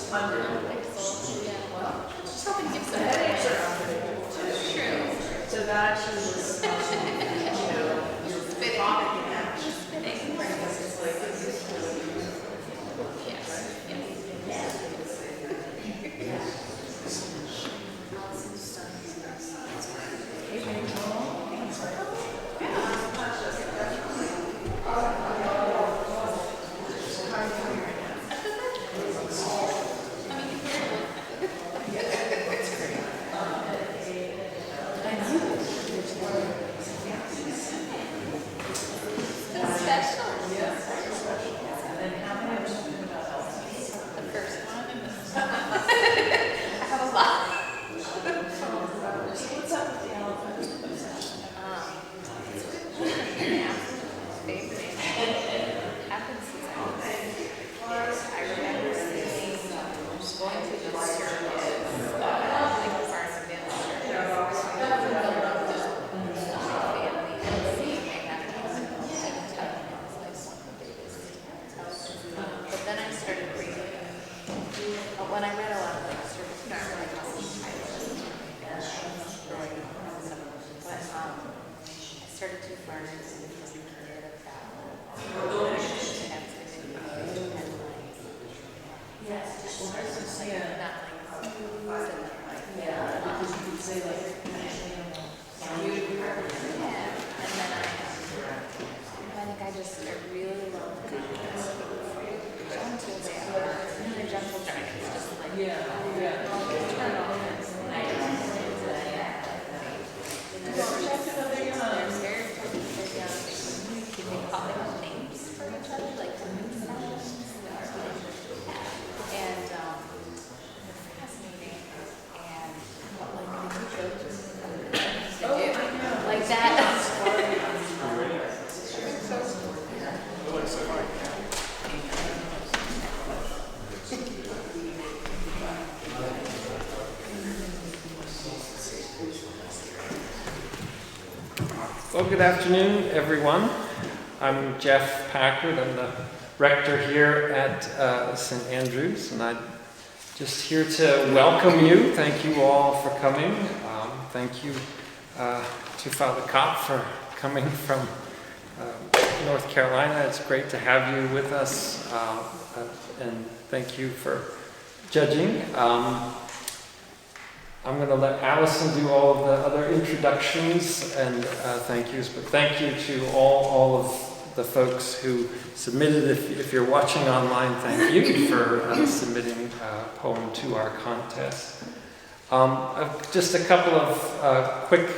Just hoping to give some headaches are true. So that actually was, Spitting. Well, good afternoon, everyone. I'm Jeff Packard. I'm the rector here at St. Andrews, and I'm just here to welcome you. Thank you all for coming. Thank you to Father Kopp for coming from North Carolina. It's great to have you with us, and thank you for judging. I'm going to let Allison do all of the other introductions and thank yous, but thank you to all of the folks who submitted. If you're watching online, thank you for submitting a poem to our contest. Just a couple of quick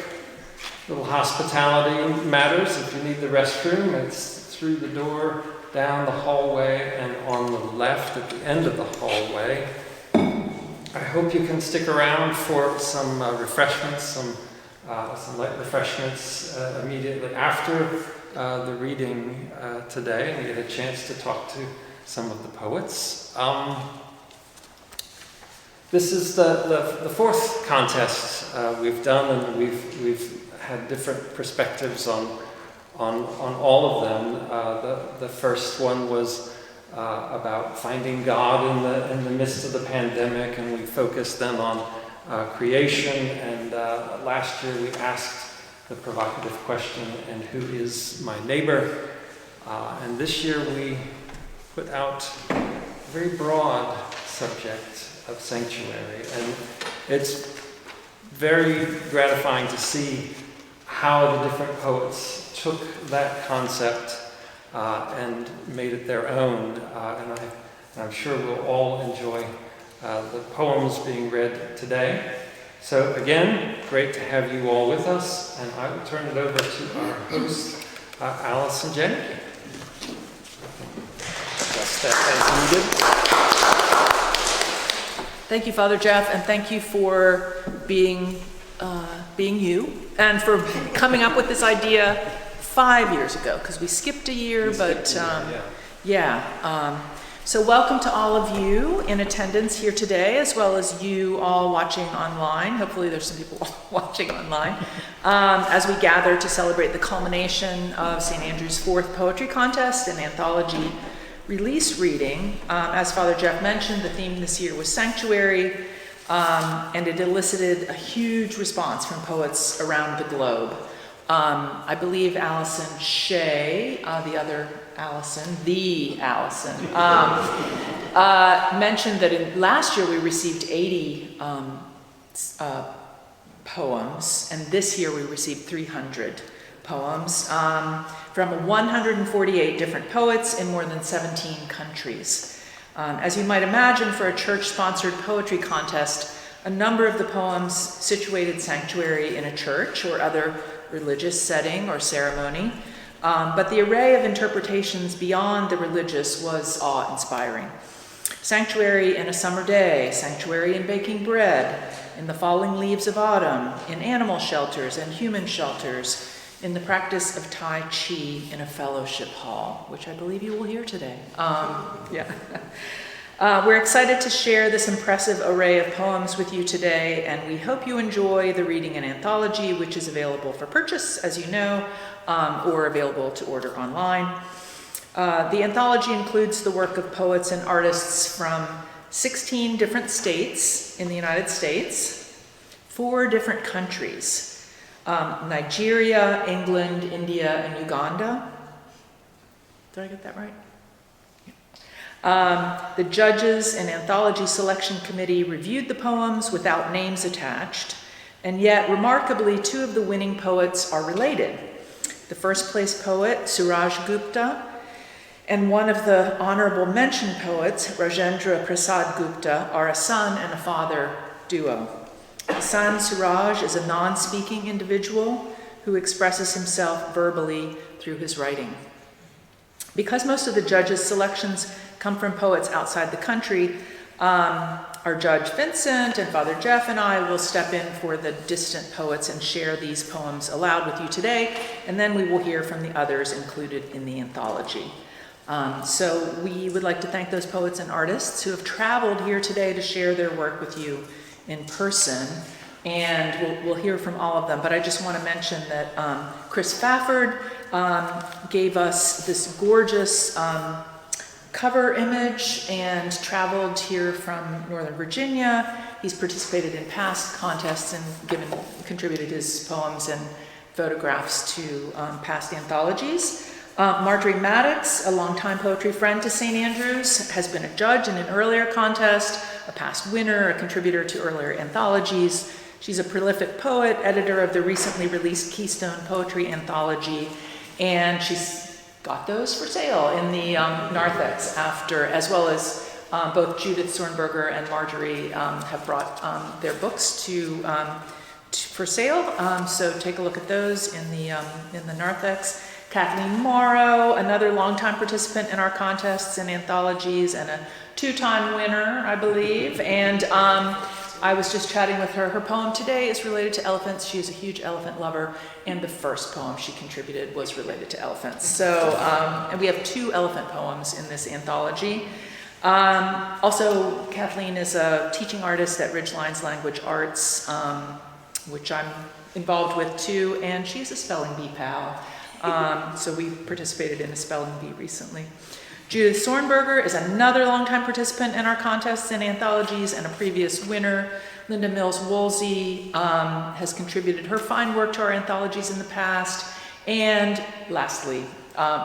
little hospitality matters. If you need the restroom, it's through the door, down the hallway, and on the left at the end of the hallway. I hope you can stick around for some refreshments, some light refreshments immediately after the reading today, and we get a chance to talk to some of the poets. This is the fourth contest we've done, and we've had different perspectives on all of them. The first one was about finding God in the midst of the pandemic, and we focused then on creation. And last year we asked the provocative question, and who is my neighbor? And this year we put out a very broad subject of sanctuary, and it's very gratifying to see how the different poets took that concept and made it their own, and I'm sure we'll all enjoy the poems being read today. So again, great to have you all with us, and I will turn it over to our host, Allison Jenke. Just as needed. Thank you, Father Jeff, and thank you for being you, and for coming up with this idea 5 years ago, because we skipped a year, so welcome to all of you in attendance here today, as well as you all watching online. Hopefully there's some people watching online, as we gather to celebrate the culmination of St. Andrew's fourth poetry contest and anthology release reading. As Father Jeff mentioned, the theme this year was sanctuary, and it elicited a huge response from poets around the globe. I believe Allison Shea, the other Allison, mentioned that last year we received 80 poems, and this year we received 300 poems from 148 different poets in more than 17 countries. As you might imagine, for a church-sponsored poetry contest, a number of the poems situated sanctuary in a church or other religious setting or ceremony, but the array of interpretations beyond the religious was awe-inspiring. Sanctuary in a summer day, sanctuary in baking bread, in the falling leaves of autumn, in animal shelters and human shelters, in the practice of Tai Chi in a fellowship hall, which I believe you will hear today. We're excited to share this impressive array of poems with you today, and we hope you enjoy the reading and anthology, which is available for purchase, as you know, or available to order online. The anthology includes the work of poets and artists from 16 different states in the United States, 4 different countries, Nigeria, England, India, and Uganda. Did I get that right? The judges and anthology selection committee reviewed the poems without names attached, and yet, remarkably, 2 of the winning poets are related. The first place poet, Suraj Gupta, and one of the honorable mention poets, Rajendra Prasad Gupta, are a son and a father duo. The son, Suraj, is a non-speaking individual who expresses himself verbally through his writing. Because most of the judges' selections come from poets outside the country, our Judge Vincent and Father Jeff and I will step in for the distant poets and share these poems aloud with you today, and then we will hear from the others included in the anthology. So we would like to thank those poets and artists who have traveled here today to share their work with you in person, and we'll hear from all of them. But I just want to mention that Chris Fafford gave us this gorgeous cover image and traveled here from Northern Virginia. He's participated in past contests and contributed his poems and photographs to past anthologies. Marjorie Maddox, a longtime poetry friend to St. Andrews, has been a judge in an earlier contest, a past winner, a contributor to earlier anthologies. She's a prolific poet, editor of the recently released Keystone Poetry Anthology, and she's got those for sale in the narthex after, as well as both Judith Sornberger and Marjorie have brought their books for sale. So take a look at those in the narthex. Kathleen Morrow, another longtime participant in our contests and anthologies, and a 2-time winner, I believe. And I was just chatting with her. Her poem today is related to elephants. She is a huge elephant lover, and the first poem she contributed was related to elephants. So, and we have 2 elephant poems in this anthology. Also, Kathleen is a teaching artist at Ridgelines Language Arts, which I'm involved with too, and she's a spelling bee pal. So we participated in a spelling bee recently. Judith Sornberger is another longtime participant in our contests and anthologies and a previous winner. Linda Mills-Woolsey has contributed her fine work to our anthologies in the past. And lastly,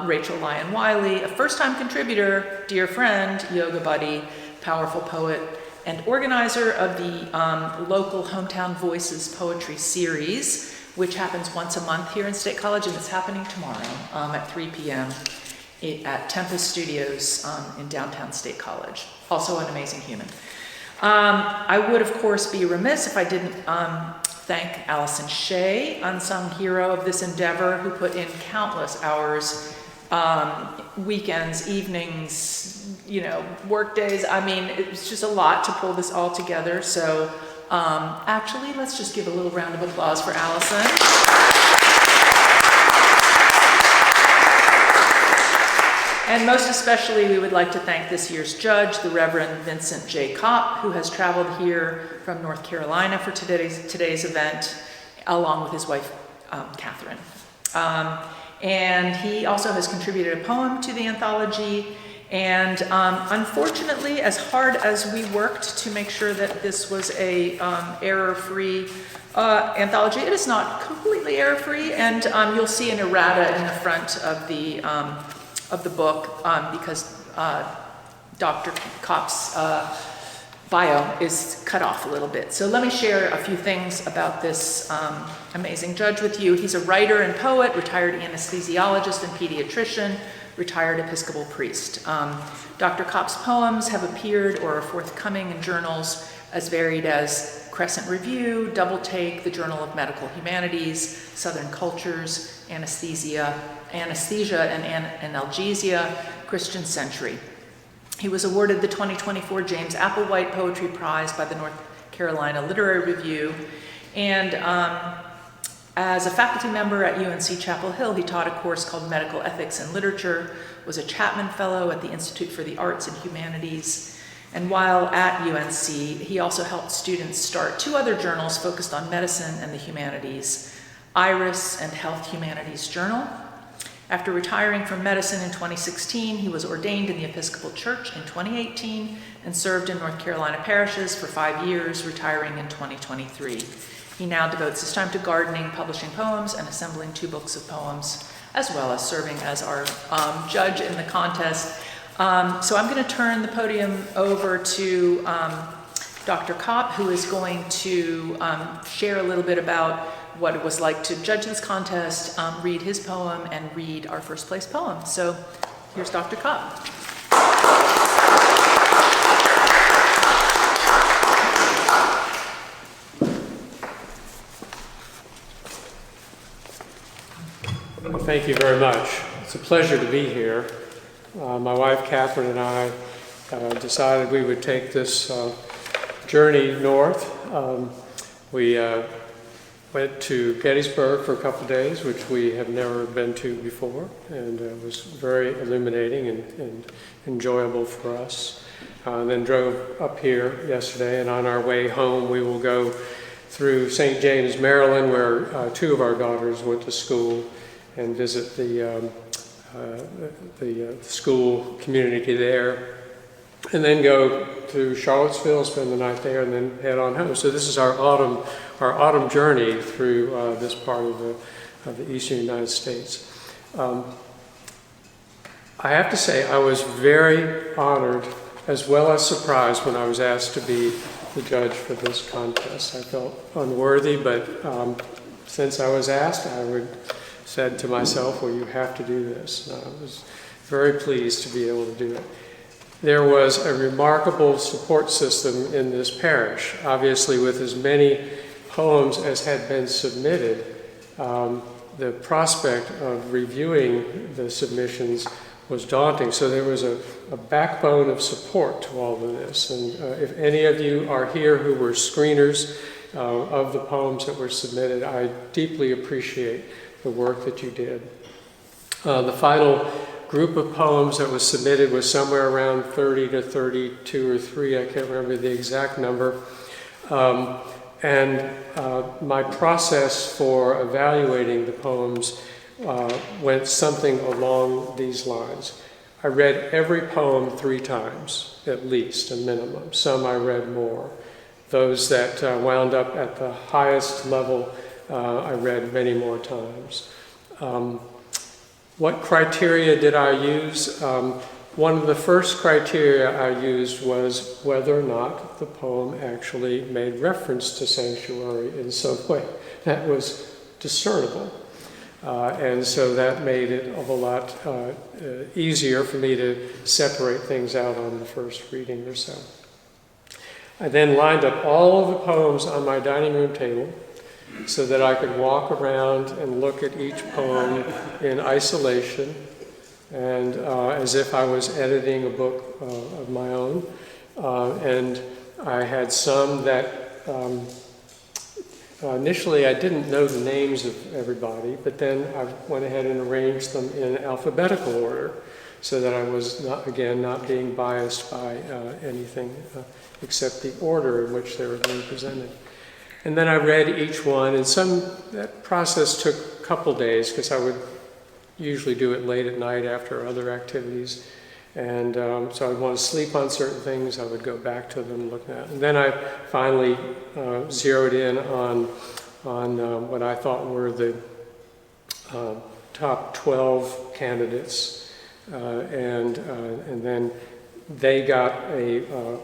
Rachel Lyon Wiley, a first-time contributor, dear friend, yoga buddy, powerful poet, and organizer of the local Hometown Voices poetry series, which happens once a month here in State College, and it's happening tomorrow at 3 p.m. at Tempest Studios in downtown State College. Also an amazing human. I would, of course, be remiss if I didn't thank Allison Shea, unsung hero of this endeavor, who put in countless hours, weekends, evenings, work days. I mean, it's just a lot to pull this all together. So actually, let's just give a little round of applause for Allison. And most especially, we would like to thank this year's judge, the Reverend Vincent J. Kopp, who has traveled here from North Carolina for today's event, along with his wife, Catherine. And he also has contributed a poem to the anthology, And unfortunately, as hard as we worked to make sure that this was a error-free anthology, it is not completely error-free, and you'll see an errata in the front of the book because Dr. Kopp's bio is cut off a little bit. So let me share a few things about this amazing judge with you. He's a writer and poet, retired anesthesiologist and pediatrician, retired Episcopal priest. Dr. Kopp's poems have appeared or are forthcoming in journals as varied as Crescent Review, Double Take, the Journal of Medical Humanities, Southern Cultures, Anesthesia and Analgesia, Christian Century. He was awarded the 2024 James Applewhite Poetry Prize by the North Carolina Literary Review, and as a faculty member at UNC Chapel Hill, he taught a course called Medical Ethics and Literature, was a Chapman Fellow at the Institute for the Arts and Humanities, and while at UNC, he also helped students start 2 other journals focused on medicine and the humanities, Iris and Health Humanities Journal. After retiring from medicine in 2016, he was ordained in the Episcopal Church in 2018 and served in North Carolina parishes for 5 years, retiring in 2023. He now devotes his time to gardening, publishing poems, and assembling 2 books of poems, as well as serving as our judge in the contest. So I'm going to turn the podium over to Dr. Kopp, who is going to share a little bit about what it was like to judge this contest, read his poem, and read our first place poem. So here's Dr. Kopp. Well, thank you very much. It's a pleasure to be here. My wife Catherine and I decided we would take this journey north. We went to Gettysburg for a couple of days, which we have never been to before, and it was very illuminating and enjoyable for us. Then drove up here yesterday, and on our way home we will go through St. James, Maryland, where 2 of our daughters went to school, and visit the school community there, and then go to Charlottesville, spend the night there, and then head on home. So this is our autumn journey through this part of the eastern United States. I have to say I was very honored as well as surprised when I was asked to be the judge for this contest. I felt unworthy, but since I was asked, said to myself, well, you have to do this. And I was very pleased to be able to do it. There was a remarkable support system in this parish. Obviously, with as many poems as had been submitted, the prospect of reviewing the submissions was daunting. So there was a backbone of support to all of this. And if any of you are here who were screeners of the poems that were submitted, I deeply appreciate the work that you did. The final group of poems that was submitted was somewhere around 30 to 32 or 3, I can't remember the exact number. And my process for evaluating the poems went something along these lines. I read every poem 3 times, at least, a minimum. Some I read more. Those that wound up at the highest level, I read many more times. What criteria did I use? One of the first criteria I used was whether or not the poem actually made reference to sanctuary in some way that was discernible. And so that made it a whole lot easier for me to separate things out on the first reading or so. I then lined up all of the poems on my dining room table so that I could walk around and look at each poem in isolation and as if I was editing a book of my own. And I had some that initially I didn't know the names of everybody, but then I went ahead and arranged them in alphabetical order so that I was not being biased by anything except the order in which they were being presented. And then I read each one, and that process took a couple days because I would usually do it late at night after other activities. And so I'd want to sleep on certain things. I would go back to them, look at. And then I finally zeroed in on what I thought were the top 12 candidates, and then they got a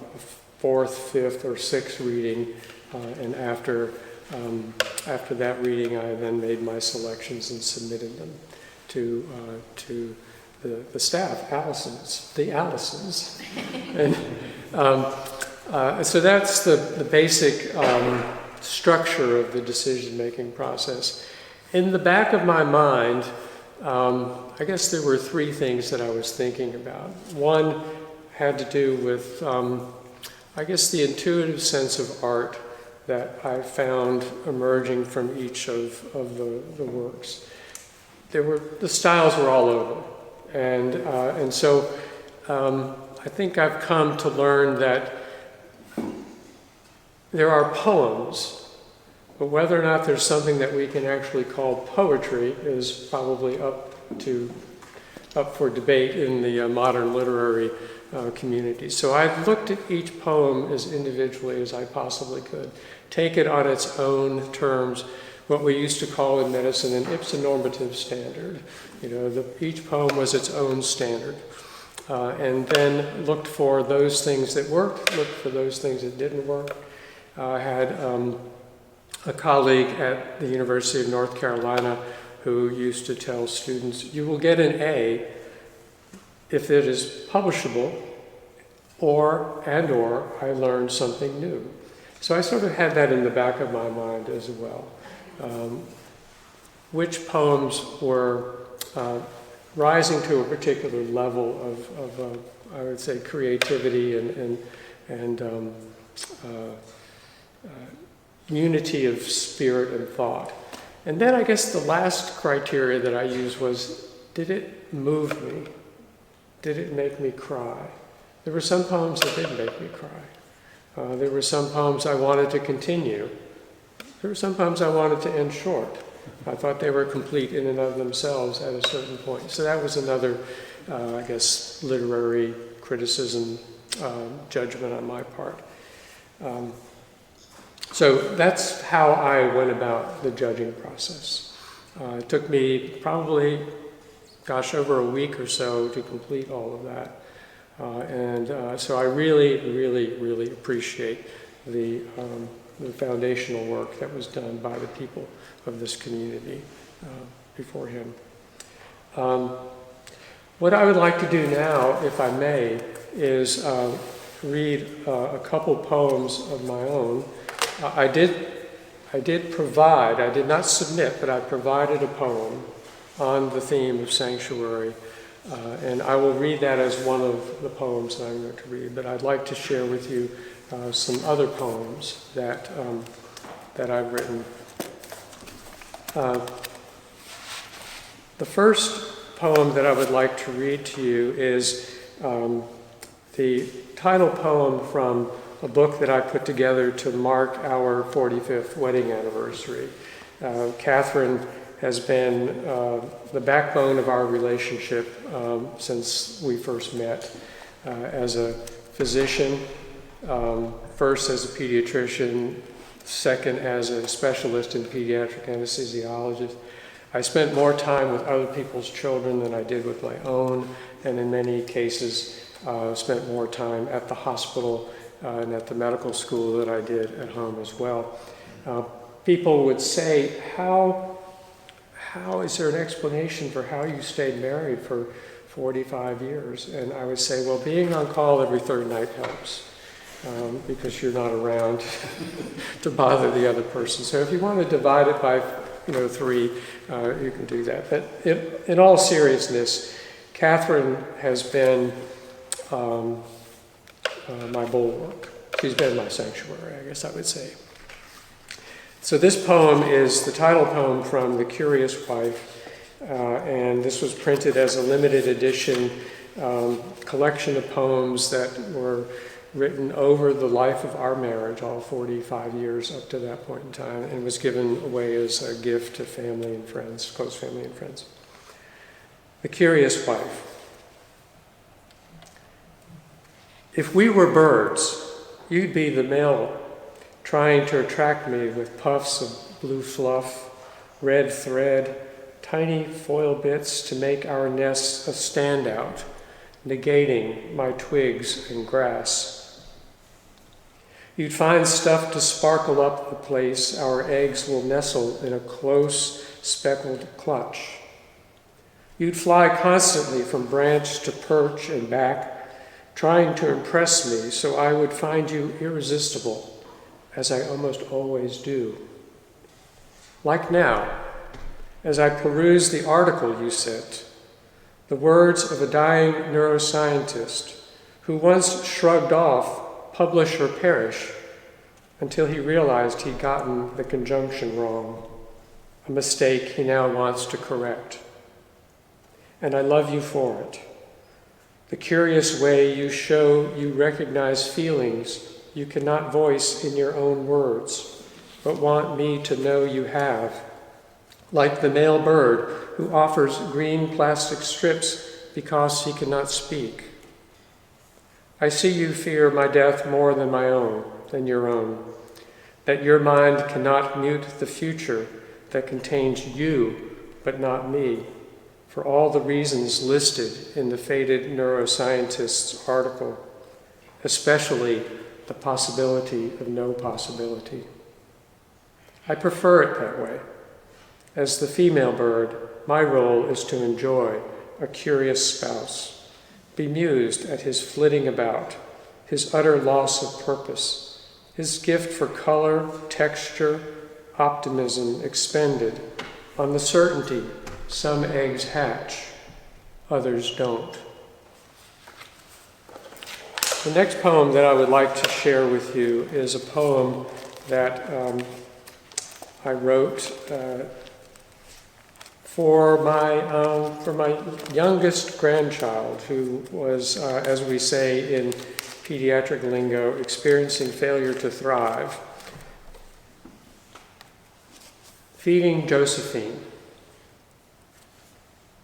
fourth, fifth, or sixth reading, and after that reading, I then made my selections and submitted them to the staff, the Allisons. And so that's the basic structure of the decision-making process. In the back of my mind, I guess there were three things that I was thinking about. One had to do with, I guess, the intuitive sense of art that I found emerging from each of the works. The styles were all over. And so I think I've come to learn that there are poems, but whether or not there's something that we can actually call poetry is probably up for debate in the modern literary community. So I looked at each poem as individually as I possibly could, take it on its own terms, what we used to call in medicine an ipsonormative standard. You know, each poem was its own standard. And then looked for those things that worked, looked for those things that didn't work. I had a colleague at the University of North Carolina who used to tell students, you will get an A if it is publishable, or I learned something new. So I sort of had that in the back of my mind as well. Which poems were rising to a particular level of I would say, creativity and unity of spirit and thought. And then I guess the last criteria that I used was, did it move me? Did it make me cry? There were some poems that did make me cry. There were some poems I wanted to continue. There were some poems I wanted to end short. I thought they were complete in and of themselves at a certain point. So that was another, I guess, literary criticism, judgment on my part. So that's how I went about the judging process. It took me probably, over a week or so to complete all of that. So I really appreciate the foundational work that was done by the people of this community before him. What I would like to do now, if I may, is read a couple poems of my own. I did provide, I did not submit, but I provided a poem on the theme of sanctuary. And I will read that as one of the poems that I'm going to read, but I'd like to share with you some other poems that I've written. The first poem that I would like to read to you is the title poem from a book that I put together to mark our 45th wedding anniversary. Catherine has been the backbone of our relationship since we first met as a physician, first as a pediatrician, second as a specialist in pediatric anesthesiologist. I spent more time with other people's children than I did with my own, and in many cases spent more time at the hospital and at the medical school than I did at home as well. People would say, how is there an explanation for how you stayed married for 45 years? And I would say, well, being on call every third night helps because you're not around to bother the other person. So if you want to divide it by 3, you can do that. But in all seriousness, Catherine has been my bulwark. She's been my sanctuary, I guess I would say. So this poem is the title poem from The Curious Wife, and this was printed as a limited edition collection of poems that were written over the life of our marriage, all 45 years up to that point in time, and was given away as a gift to family and friends, close family and friends. The Curious Wife. If we were birds, you'd be the male trying to attract me with puffs of blue fluff, red thread, tiny foil bits to make our nests a standout, negating my twigs and grass. You'd find stuff to sparkle up the place our eggs will nestle in a close, speckled clutch. You'd fly constantly from branch to perch and back, trying to impress me so I would find you irresistible, as I almost always do. Like now, as I peruse the article you sent, the words of a dying neuroscientist who once shrugged off publish or perish until he realized he'd gotten the conjunction wrong, a mistake he now wants to correct. And I love you for it. The curious way you show you recognize feelings you cannot voice in your own words, but want me to know you have. Like the male bird who offers green plastic strips because he cannot speak. I see you fear my death more than your own, that your mind cannot mute the future that contains you, but not me, for all the reasons listed in the fated neuroscientist's article, especially the possibility of no possibility. I prefer it that way. As the female bird, my role is to enjoy a curious spouse, bemused at his flitting about, his utter loss of purpose, his gift for color, texture, optimism expended on the certainty some eggs hatch, others don't. The next poem that I would like to share with you is a poem that I wrote for my youngest grandchild, who was, as we say in pediatric lingo, experiencing failure to thrive. Feeding Josephine.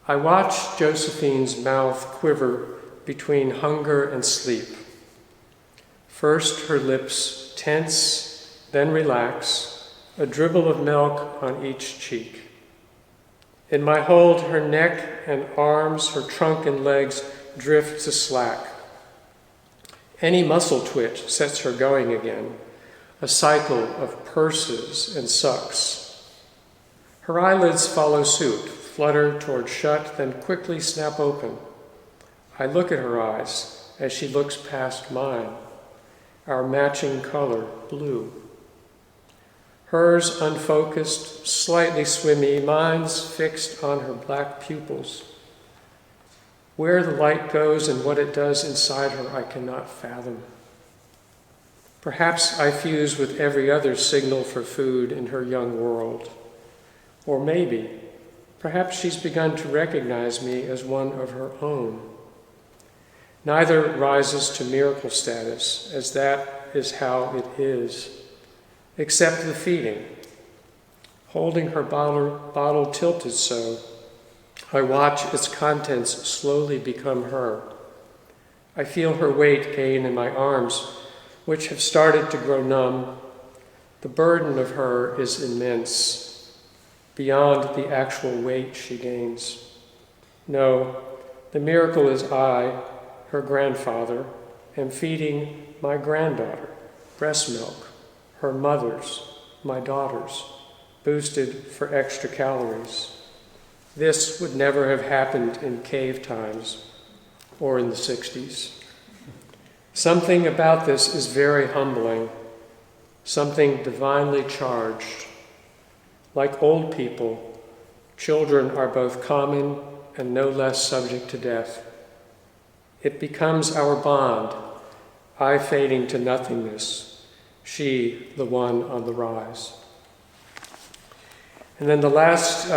I watched Josephine's mouth quiver between hunger and sleep. First her lips tense, then relax, a dribble of milk on each cheek. In my hold, her neck and arms, her trunk and legs drift to slack. Any muscle twitch sets her going again, a cycle of purses and sucks. Her eyelids follow suit, flutter toward shut, then quickly snap open. I look at her eyes as she looks past mine, our matching color, blue. Hers unfocused, slightly swimmy, mine's fixed on her black pupils. Where the light goes and what it does inside her, I cannot fathom. Perhaps I fuse with every other signal for food in her young world. Or maybe, perhaps she's begun to recognize me as one of her own. Neither rises to miracle status, as that is how it is, except the feeding. Holding her bottle tilted so, I watch its contents slowly become her. I feel her weight gain in my arms, which have started to grow numb. The burden of her is immense, beyond the actual weight she gains. No, the miracle is I, her grandfather, am feeding my granddaughter breast milk, her mother's, my daughter's, boosted for extra calories. This would never have happened in cave times or in the 60s. Something about this is very humbling, something divinely charged. Like old people, children are both common and no less subject to death. It becomes our bond, I fading to nothingness, she the one on the rise. And then the last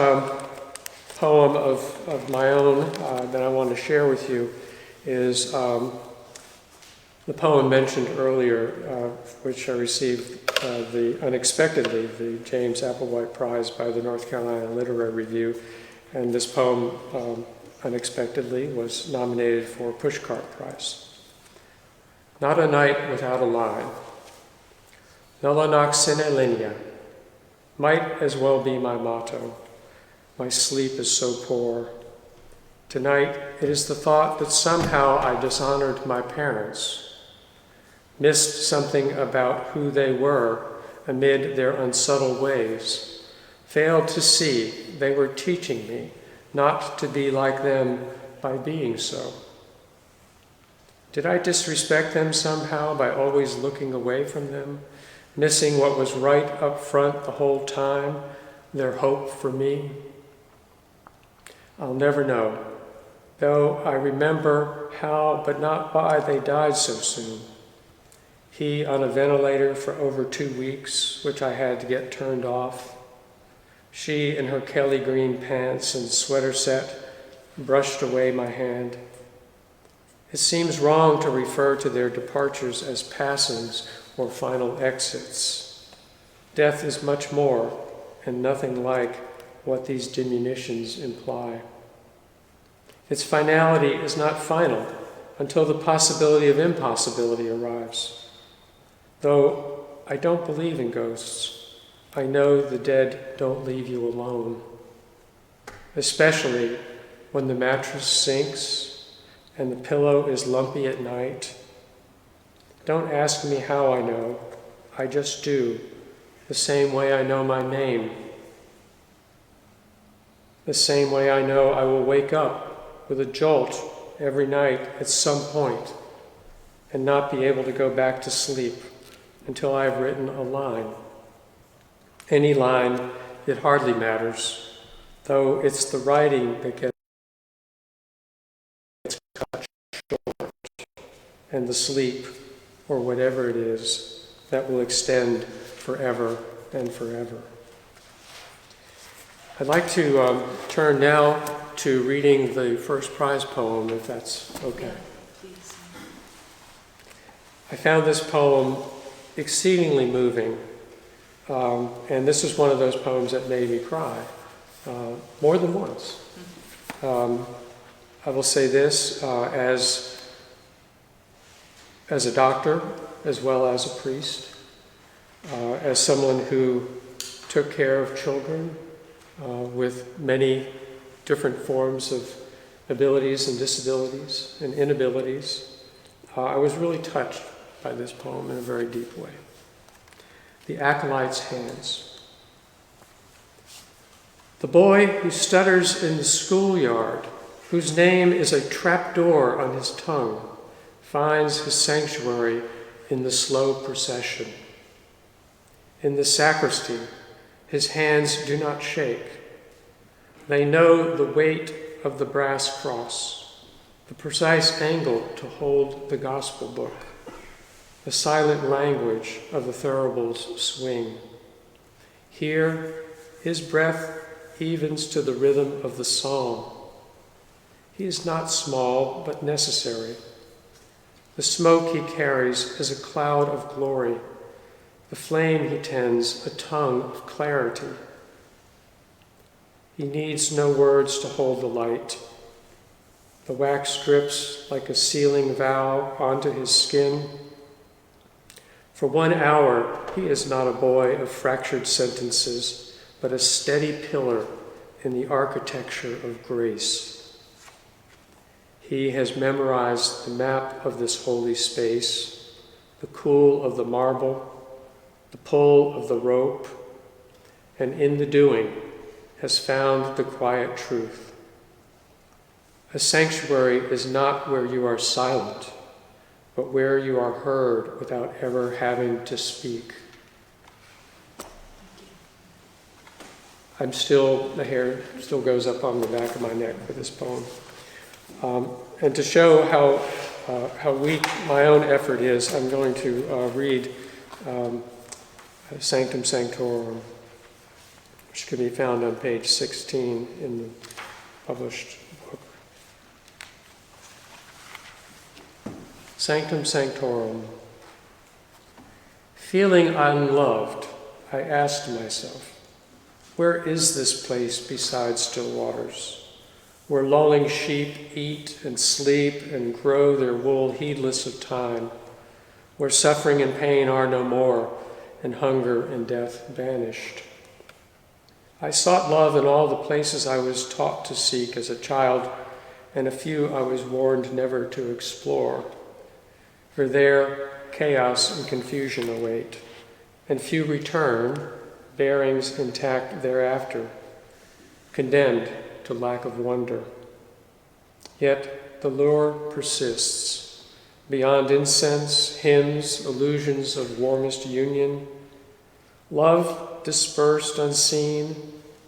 poem of my own that I want to share with you is the poem mentioned earlier, which I received unexpectedly the James Applewhite Prize by the North Carolina Literary Review. And this poem, unexpectedly, was nominated for a Pushcart Prize. not a night without a line. Nulla nox sine linea might as well be my motto. My sleep is so poor. Tonight, it is the thought that somehow I dishonored my parents, missed something about who they were amid their unsubtle ways, failed to see they were teaching me not to be like them by being so. Did I disrespect them somehow by always looking away from them, missing what was right up front the whole time, their hope for me? I'll never know, though I remember how, but not why, they died so soon. He on a ventilator for over 2 weeks, which I had to get turned off. She in her Kelly green pants and sweater set brushed away my hand. It seems wrong to refer to their departures as passings or final exits. Death is much more and nothing like what these diminutions imply. Its finality is not final until the possibility of impossibility arrives. Though I don't believe in ghosts, I know the dead don't leave you alone, especially when the mattress sinks and the pillow is lumpy at night. Don't ask me how I know, I just do, the same way I know my name. The same way I know I will wake up with a jolt every night at some point and not be able to go back to sleep until I have written a line. Any line, it hardly matters, though it's the writing that gets cut short, and the sleep, or whatever it is, that will extend forever and forever. I'd like to turn now to reading the first prize poem, if that's okay. Please. I found this poem exceedingly moving, and this is one of those poems that made me cry more than once. I will say this, as a doctor, as well as a priest, as someone who took care of children with many different forms of abilities and disabilities and inabilities, I was really touched by this poem in a very deep way. The Acolyte's Hands. The boy who stutters in the schoolyard, whose name is a trapdoor on his tongue, finds his sanctuary in the slow procession. In the sacristy, his hands do not shake. They know the weight of the brass cross, the precise angle to hold the gospel book, the silent language of the thuribal's swing. Here, his breath evens to the rhythm of the psalm. He is not small, but necessary. The smoke he carries is a cloud of glory. The flame he tends, a tongue of clarity. He needs no words to hold the light. The wax drips like a sealing vow onto his skin. For 1 hour, he is not a boy of fractured sentences, but a steady pillar in the architecture of grace. He has memorized the map of this holy space, the cool of the marble, the pull of the rope, and in the doing has found the quiet truth. A sanctuary is not where you are silent, but where you are heard without ever having to speak. The hair still goes up on the back of my neck with this poem. And to show how weak my own effort is, I'm going to read Sanctum Sanctorum, which can be found on page 16 in the published book. Sanctum Sanctorum. Feeling unloved, I asked myself, where is this place beside still waters, where lolling sheep eat and sleep and grow their wool heedless of time, where suffering and pain are no more, and hunger and death vanished. I sought love in all the places I was taught to seek as a child, and a few I was warned never to explore. For there chaos and confusion await, and few return, bearings intact thereafter, condemned to lack of wonder. Yet the lure persists. Beyond incense, hymns, illusions of warmest union, love dispersed unseen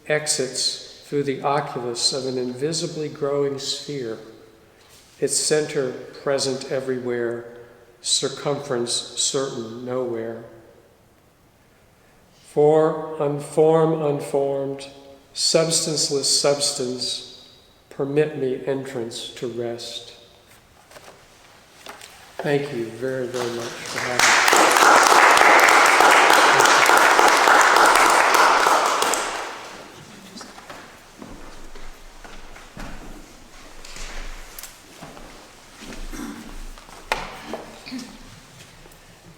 exits through the oculus of an invisibly growing sphere, its center present everywhere, circumference certain nowhere. For unformed, substanceless substance, permit me entrance to rest. Thank you very, very much for having me.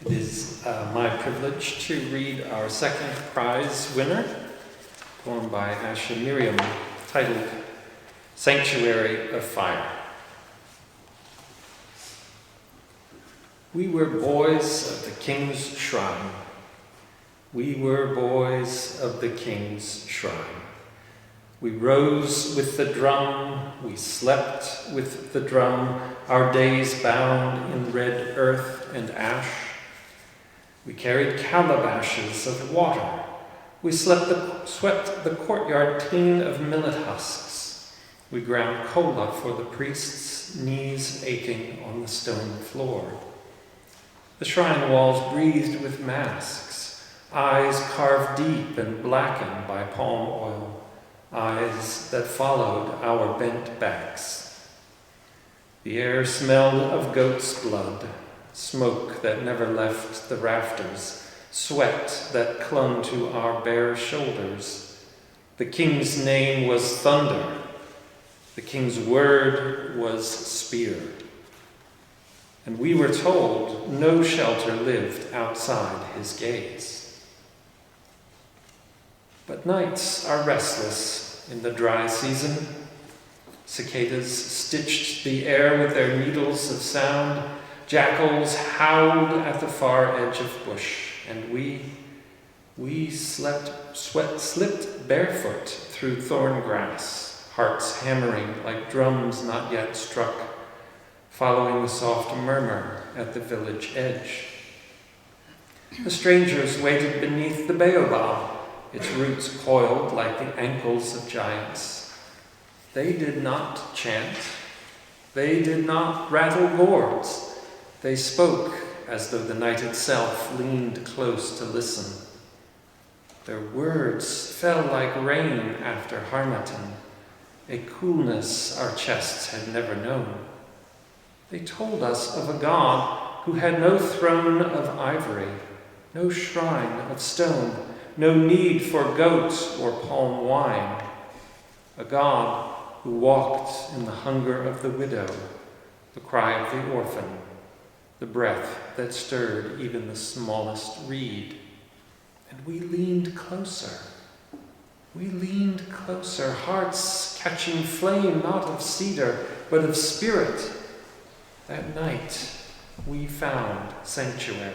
It is my privilege to read our second prize winner, poem by Asha Miriam, titled Sanctuary of Fire. We were boys of the King's Shrine. We were boys of the King's Shrine. We rose with the drum, we slept with the drum, our days bound in red earth and ash. We carried calabashes of water. We swept the courtyard clean of millet husks. We ground cola for the priests, knees aching on the stone floor. The shrine walls breathed with masks, eyes carved deep and blackened by palm oil, eyes that followed our bent backs. The air smelled of goat's blood, smoke that never left the rafters, sweat that clung to our bare shoulders. The king's name was thunder. The king's word was spear. And we were told no shelter lived outside his gaze. But nights are restless in the dry season. Cicadas stitched the air with their needles of sound. Jackals howled at the far edge of bush, and we slipped barefoot through thorn grass, hearts hammering like drums not yet struck, following the soft murmur at the village edge. The strangers waited beneath the baobab, its roots coiled like the ankles of giants. They did not chant. They did not rattle gourds. They spoke as though the night itself leaned close to listen. Their words fell like rain after Harmattan, a coolness our chests had never known. They told us of a God who had no throne of ivory, no shrine of stone, no need for goat or palm wine. A God who walked in the hunger of the widow, the cry of the orphan, the breath that stirred even the smallest reed. And we leaned closer. We leaned closer, hearts catching flame not of cedar, but of spirit. That night we found sanctuary.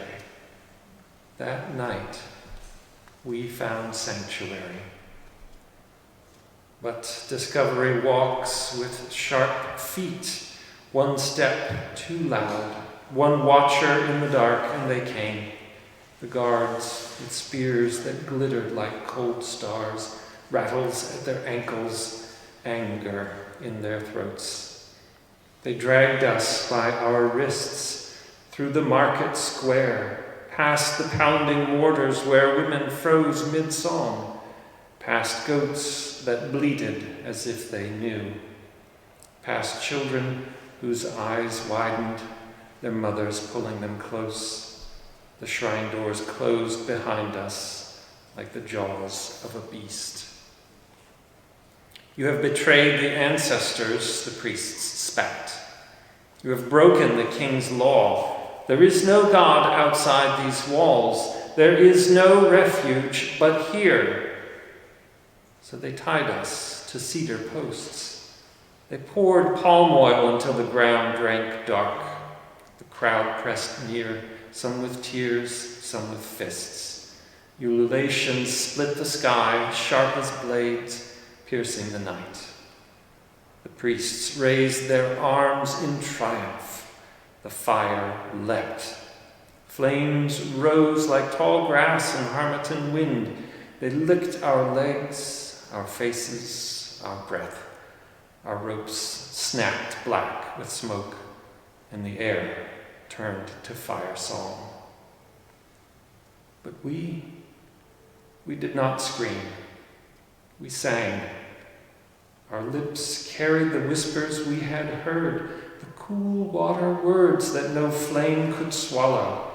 That night we found sanctuary. But discovery walks with sharp feet, one step too loud, one watcher in the dark, and they came. The guards with spears that glittered like cold stars, rattles at their ankles, anger in their throats. They dragged us by our wrists through the market square, past the pounding mortars where women froze mid-song, past goats that bleated as if they knew, past children whose eyes widened, their mothers pulling them close. The shrine doors closed behind us like the jaws of a beast. You have betrayed the ancestors, the priests spat. You have broken the king's law. There is no God outside these walls. There is no refuge but here. So they tied us to cedar posts. They poured palm oil until the ground drank dark. The crowd pressed near, some with tears, some with fists. Ululations split the sky, sharp as blades, piercing the night. The priests raised their arms in triumph. The fire leapt. Flames rose like tall grass in Harmattan wind. They licked our legs, our faces, our breath. Our ropes snapped black with smoke, and the air turned to fire song. But we did not scream. We sang. Our lips carried the whispers we had heard, the cool water words that no flame could swallow.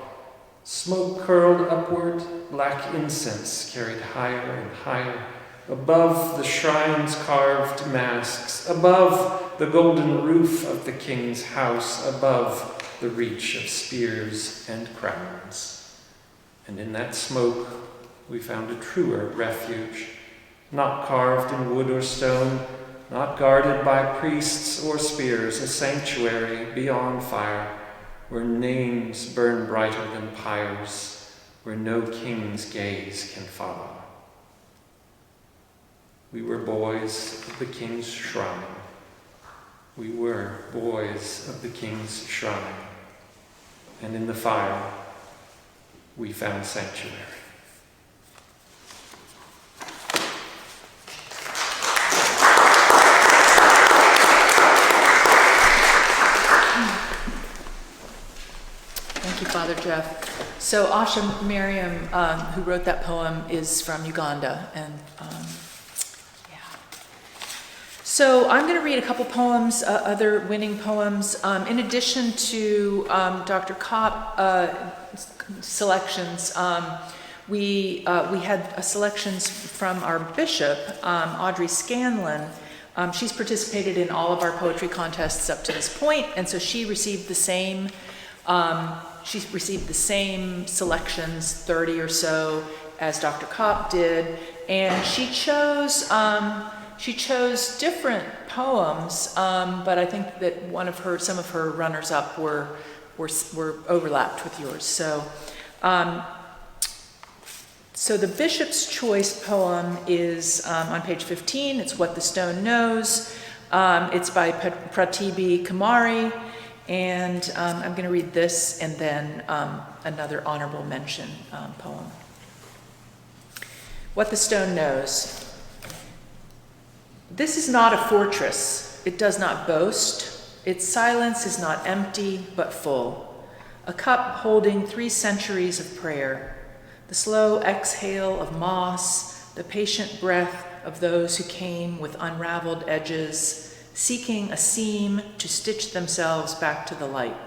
Smoke curled upward, black incense carried higher and higher, above the shrine's carved masks, above the golden roof of the king's house, above the reach of spears and crowns. And in that smoke we found a truer refuge, not carved in wood or stone, not guarded by priests or spears, a sanctuary beyond fire, where names burn brighter than pyres, where no king's gaze can follow. We were boys of the king's shrine. We were boys of the king's shrine. And in the fire, we found sanctuary. Thank you, Father Jeff. So Asha Miriam, who wrote that poem, is from Uganda, and yeah. So I'm going to read a couple poems, other winning poems, in addition to Dr. Kopp selections. We had selections from our bishop, Audrey Scanlon. She's participated in all of our poetry contests up to this point, and so she received the same. She's received the same selections, 30 or so, as Dr. Kopp did, and she chose different poems, but I think that some of her runners-up were overlapped with yours. So the Bishop's Choice poem is on page 15. It's What the Stone Knows. It's by Pratibhi Kumari. And I'm going to read this and then another honorable mention poem. What the Stone Knows. This is not a fortress. It does not boast. Its silence is not empty, but full. A cup holding 3 centuries of prayer. The slow exhale of moss, the patient breath of those who came with unraveled edges, seeking a seam to stitch themselves back to the light.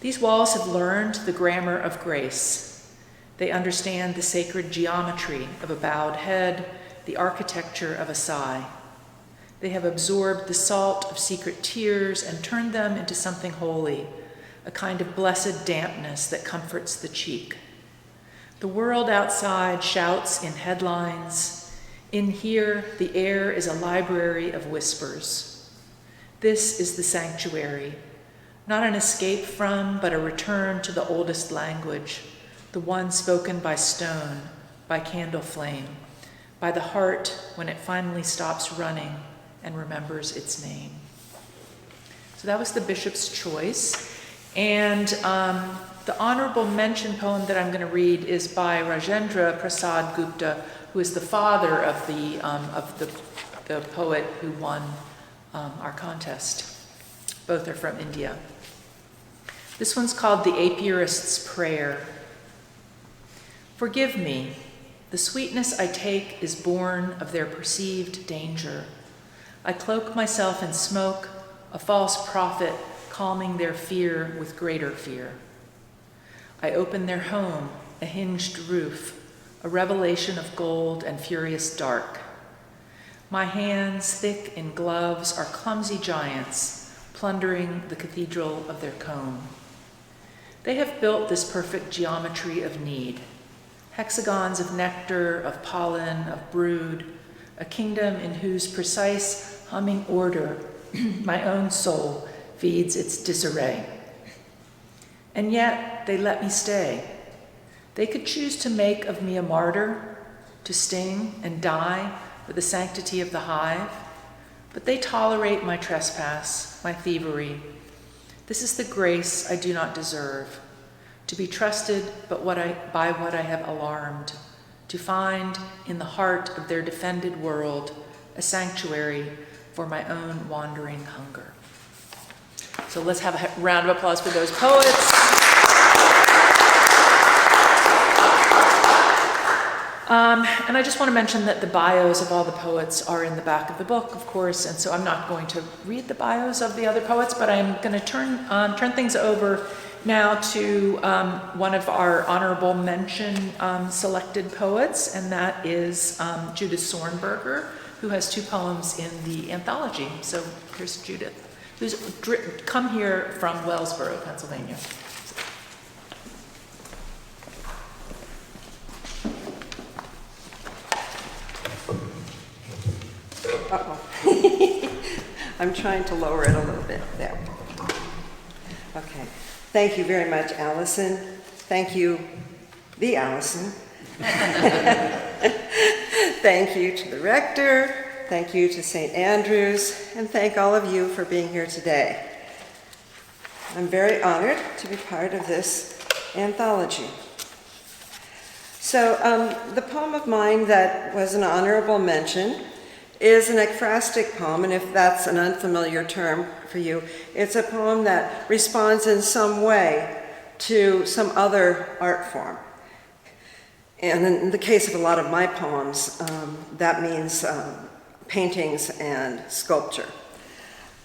These walls have learned the grammar of grace. They understand the sacred geometry of a bowed head, the architecture of a sigh. They have absorbed the salt of secret tears and turned them into something holy, a kind of blessed dampness that comforts the cheek. The world outside shouts in headlines. In here, the air is a library of whispers. This is the sanctuary, not an escape from, but a return to the oldest language, the one spoken by stone, by candle flame, by the heart when it finally stops running and remembers its name. So that was the Bishop's Choice. And the honorable mention poem that I'm going to read is by Rajendra Prasad Gupta, who is the father of the poet who won our contest. Both are from India. This one's called The Apiarist's Prayer. Forgive me. The sweetness I take is born of their perceived danger. I cloak myself in smoke, a false prophet calming their fear with greater fear. I open their home, a hinged roof, a revelation of gold and furious dark. My hands, thick in gloves, are clumsy giants, plundering the cathedral of their comb. They have built this perfect geometry of need. Hexagons of nectar, of pollen, of brood, a kingdom in whose precise humming order my own soul feeds its disarray. And yet they let me stay. They could choose to make of me a martyr, to sting and die for the sanctity of the hive, but they tolerate my trespass, my thievery. This is the grace I do not deserve, to be trusted by what I have alarmed, to find in the heart of their defended world a sanctuary for my own wandering hunger. So let's have a round of applause for those poets. And I just want to mention that the bios of all the poets are in the back of the book, of course, and so I'm not going to read the bios of the other poets, but I'm going to turn things over now to one of our honorable mention selected poets, and that is Judith Sornberger, who has 2 poems in the anthology. So here's Judith, who's come here from Wellsboro, Pennsylvania. Uh-oh. I'm trying to lower it a little bit. There. Okay. Thank you very much, Allison. Thank you, the Allison. Thank you to the rector. Thank you to St. Andrews. And thank all of you for being here today. I'm very honored to be part of this anthology. So the poem of mine that was an honorable mention is an ekphrastic poem, and if that's an unfamiliar term for you, it's a poem that responds in some way to some other art form. And in the case of a lot of my poems, that means paintings and sculpture.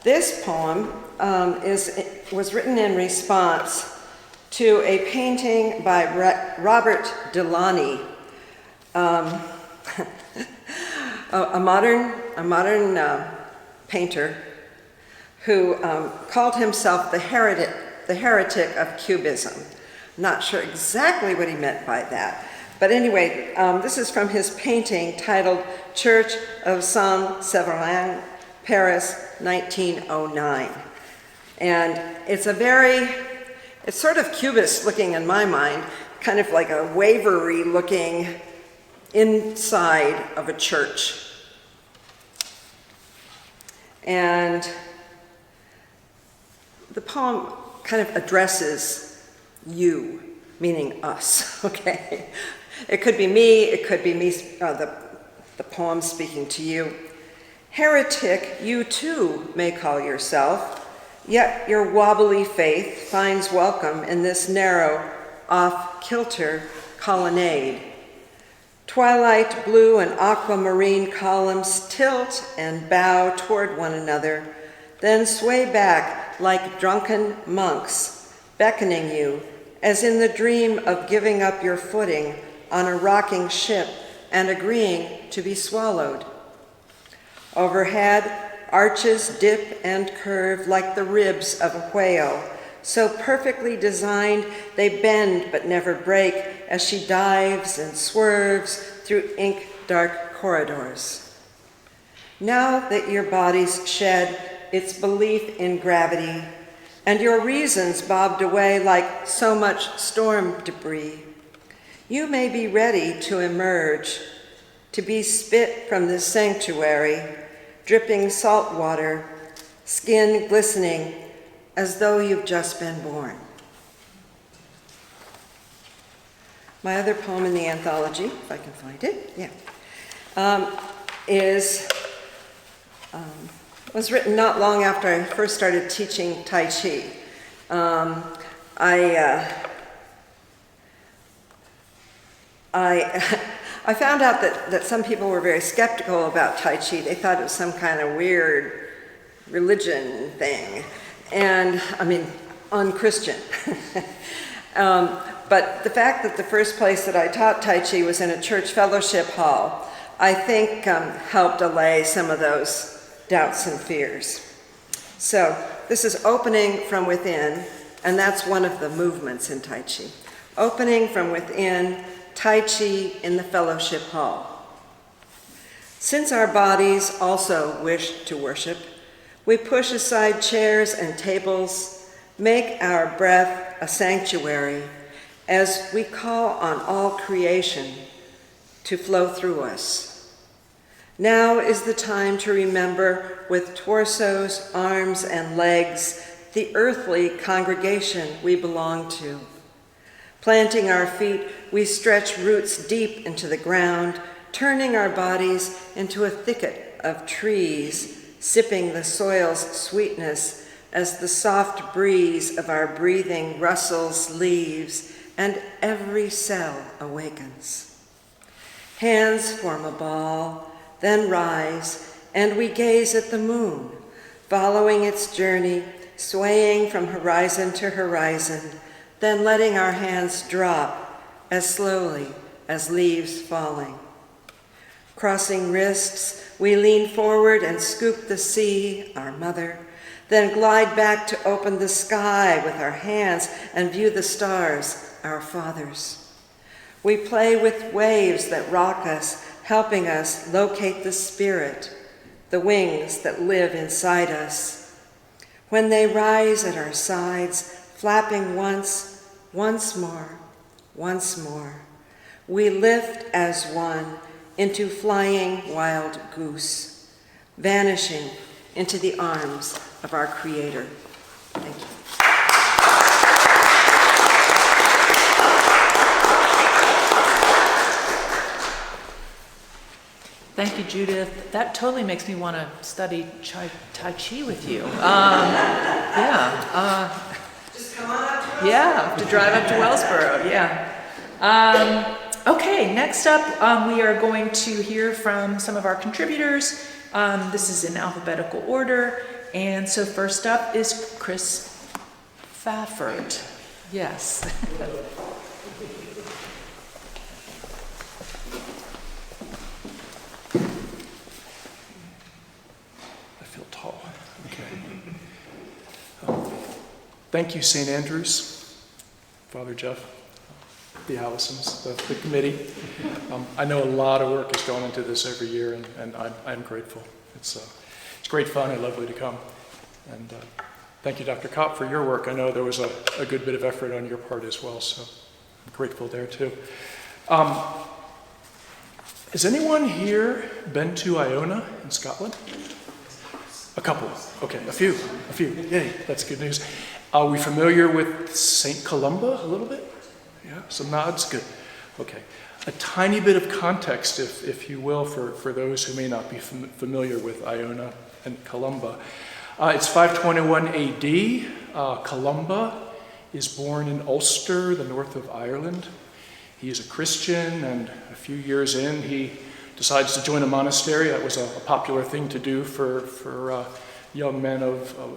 This poem was written in response to a painting by Robert Delaunay, a modern painter who called himself the heretic of Cubism. I'm not sure exactly what he meant by that. But anyway, this is from his painting titled Church of Saint-Séverin, Paris, 1909. And it's sort of cubist looking in my mind, kind of like a wavery looking inside of a church. And the poem kind of addresses you, meaning us, okay? It could be me, the poem speaking to you. Heretic, you too may call yourself, yet your wobbly faith finds welcome in this narrow, off-kilter colonnade. Twilight blue and aquamarine columns tilt and bow toward one another, then sway back like drunken monks, beckoning you, as in the dream of giving up your footing on a rocking ship and agreeing to be swallowed. Overhead, arches dip and curve like the ribs of a whale, so perfectly designed they bend but never break as she dives and swerves through ink-dark corridors. Now that your bodies shed its belief in gravity and your reasons bobbed away like so much storm debris, you may be ready to emerge, to be spit from this sanctuary, dripping salt water, skin glistening as though you've just been born. My other poem in the anthology, if I can find it, was written not long after I first started teaching Tai Chi. I found out that some people were very skeptical about Tai Chi. They thought it was some kind of weird religion thing, and I mean, un-Christian. But the fact that the first place that I taught Tai Chi was in a church fellowship hall, I think helped allay some of those doubts and fears. So this is Opening from Within, and that's one of the movements in Tai Chi. Opening from within, Tai Chi in the fellowship hall. Since our bodies also wish to worship, we push aside chairs and tables, make our breath a sanctuary as we call on all creation to flow through us. Now is the time to remember with torsos, arms, and legs the earthly congregation we belong to. Planting our feet, we stretch roots deep into the ground, turning our bodies into a thicket of trees, sipping the soil's sweetness as the soft breeze of our breathing rustles leaves and every cell awakens. Hands form a ball, then rise, and we gaze at the moon, following its journey, swaying from horizon to horizon, then letting our hands drop as slowly as leaves falling. Crossing wrists, we lean forward and scoop the sea, our mother, then glide back to open the sky with our hands and view the stars, our fathers. We play with waves that rock us, helping us locate the spirit, the wings that live inside us. When they rise at our sides, flapping once more, we lift as one into flying wild goose, vanishing into the arms of our Creator. Thank you. Thank you, Judith. That totally makes me want to study Tai Chi with you. Just come on up to Yeah, to drive up to Wellsboro, yeah. Okay, next up, we are going to hear from some of our contributors. This is in alphabetical order. And so first up is Chris Fafford. Yes. I feel tall. Okay. Thank you, St. Andrews, Father Jeff, the Allisons, the committee. I know a lot of work is going into this every year, and I'm grateful. It's great fun and lovely to come. And thank you, Dr. Kopp, for your work. I know there was a good bit of effort on your part as well, so I'm grateful there too. Has anyone here been to Iona in Scotland? A couple. Okay, a few. Yay, that's good news. Are we familiar with St. Columba a little bit? Yeah, some nods? Good. Okay. A tiny bit of context, if you will, for those who may not be familiar with Iona and Columba. It's 521 AD. Columba is born in Ulster, the north of Ireland. He is a Christian, and a few years in, he decides to join a monastery. That was a popular thing to do for young men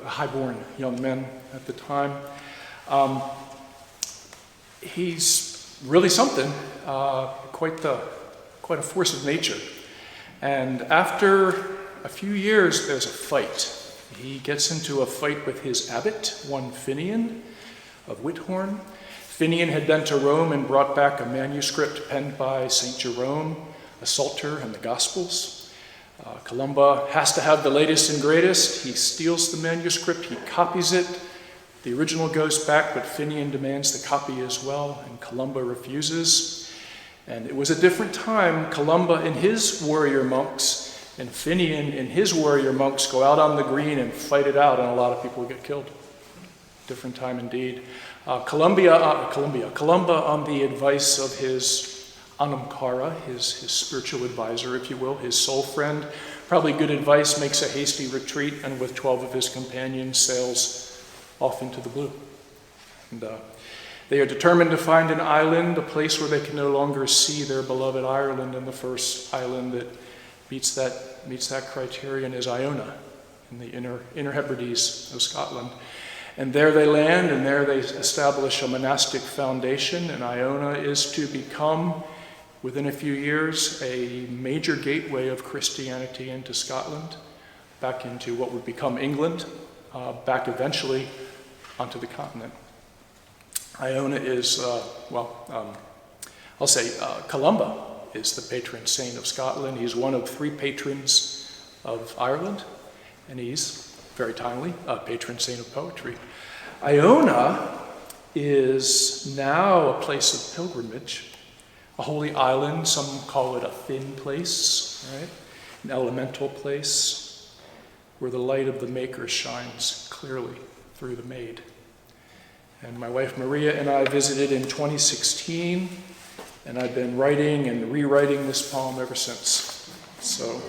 highborn young men at the time. He's really something, quite a force of nature. And after a few years, there's a fight. He gets into a fight with his abbot, one Finian of Whithorn. Finian had been to Rome and brought back a manuscript penned by St. Jerome, a Psalter, and the Gospels. Columba has to have the latest and greatest. He steals the manuscript, he copies it. The original goes back, but Finian demands the copy as well, and Columba refuses. And it was a different time. Columba and his warrior monks and Finian and his warrior monks go out on the green and fight it out, and a lot of people get killed. Different time indeed. Columba, on the advice of his Anamkara, his spiritual advisor, if you will, his soul friend, probably good advice, makes a hasty retreat, and with 12 of his companions sails off into the blue. And they are determined to find an island, a place where they can no longer see their beloved Ireland, and the first island that meets that criterion is Iona, in the Inner Hebrides of Scotland. And there they land, and there they establish a monastic foundation, and Iona is to become, within a few years, a major gateway of Christianity into Scotland, back into what would become England, back eventually onto the continent. Iona is, I'll say Columba is the patron saint of Scotland. He's one of 3 patrons of Ireland, and he's, very timely, a patron saint of poetry. Iona is now a place of pilgrimage, a holy island. Some call it a thin place, right? An elemental place where the light of the Maker shines clearly through the Maid. And my wife Maria and I visited in 2016, and I've been writing and rewriting this poem ever since. So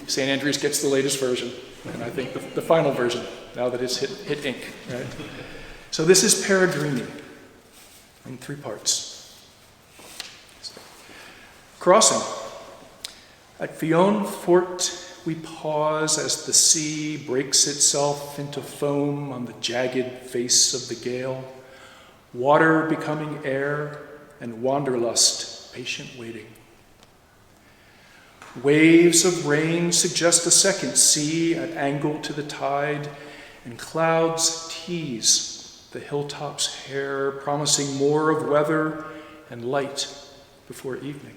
St. Andrews gets the latest version, and I think the final version, now that it's hit ink, right? So this is Peregrini in 3 parts. Crossing. At Fionn Fort we pause as the sea breaks itself into foam on the jagged face of the gale, water becoming air and wanderlust patient waiting. Waves of rain suggest a second sea at angle to the tide, and clouds tease the hilltop's hair, promising more of weather and light before evening.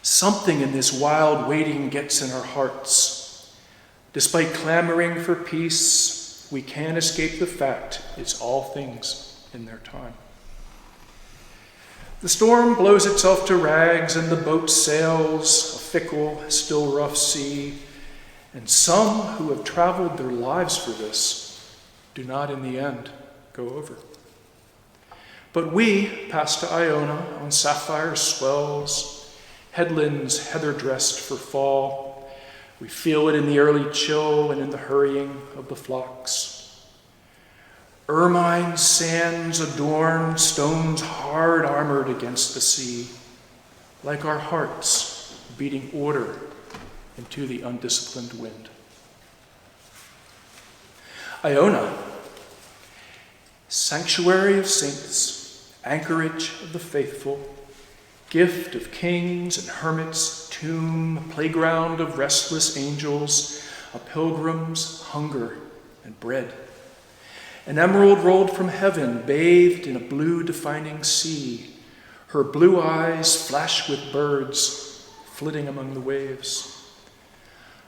Something in this wild waiting gets in our hearts. Despite clamoring for peace, we can't escape the fact it's all things in their time. The storm blows itself to rags and the boat sails, a fickle, still rough sea, and some who have traveled their lives for this do not in the end go over. But we pass to Iona on sapphire swells, headlands heather-dressed for fall. We feel it in the early chill and in the hurrying of the flocks. Ermine sands adorn stones hard armored against the sea, like our hearts beating order into the undisciplined wind. Iona, sanctuary of saints, anchorage of the faithful, gift of kings and hermits, tomb, playground of restless angels, a pilgrim's hunger and bread. An emerald rolled from heaven, bathed in a blue defining sea. Her blue eyes flash with birds flitting among the waves.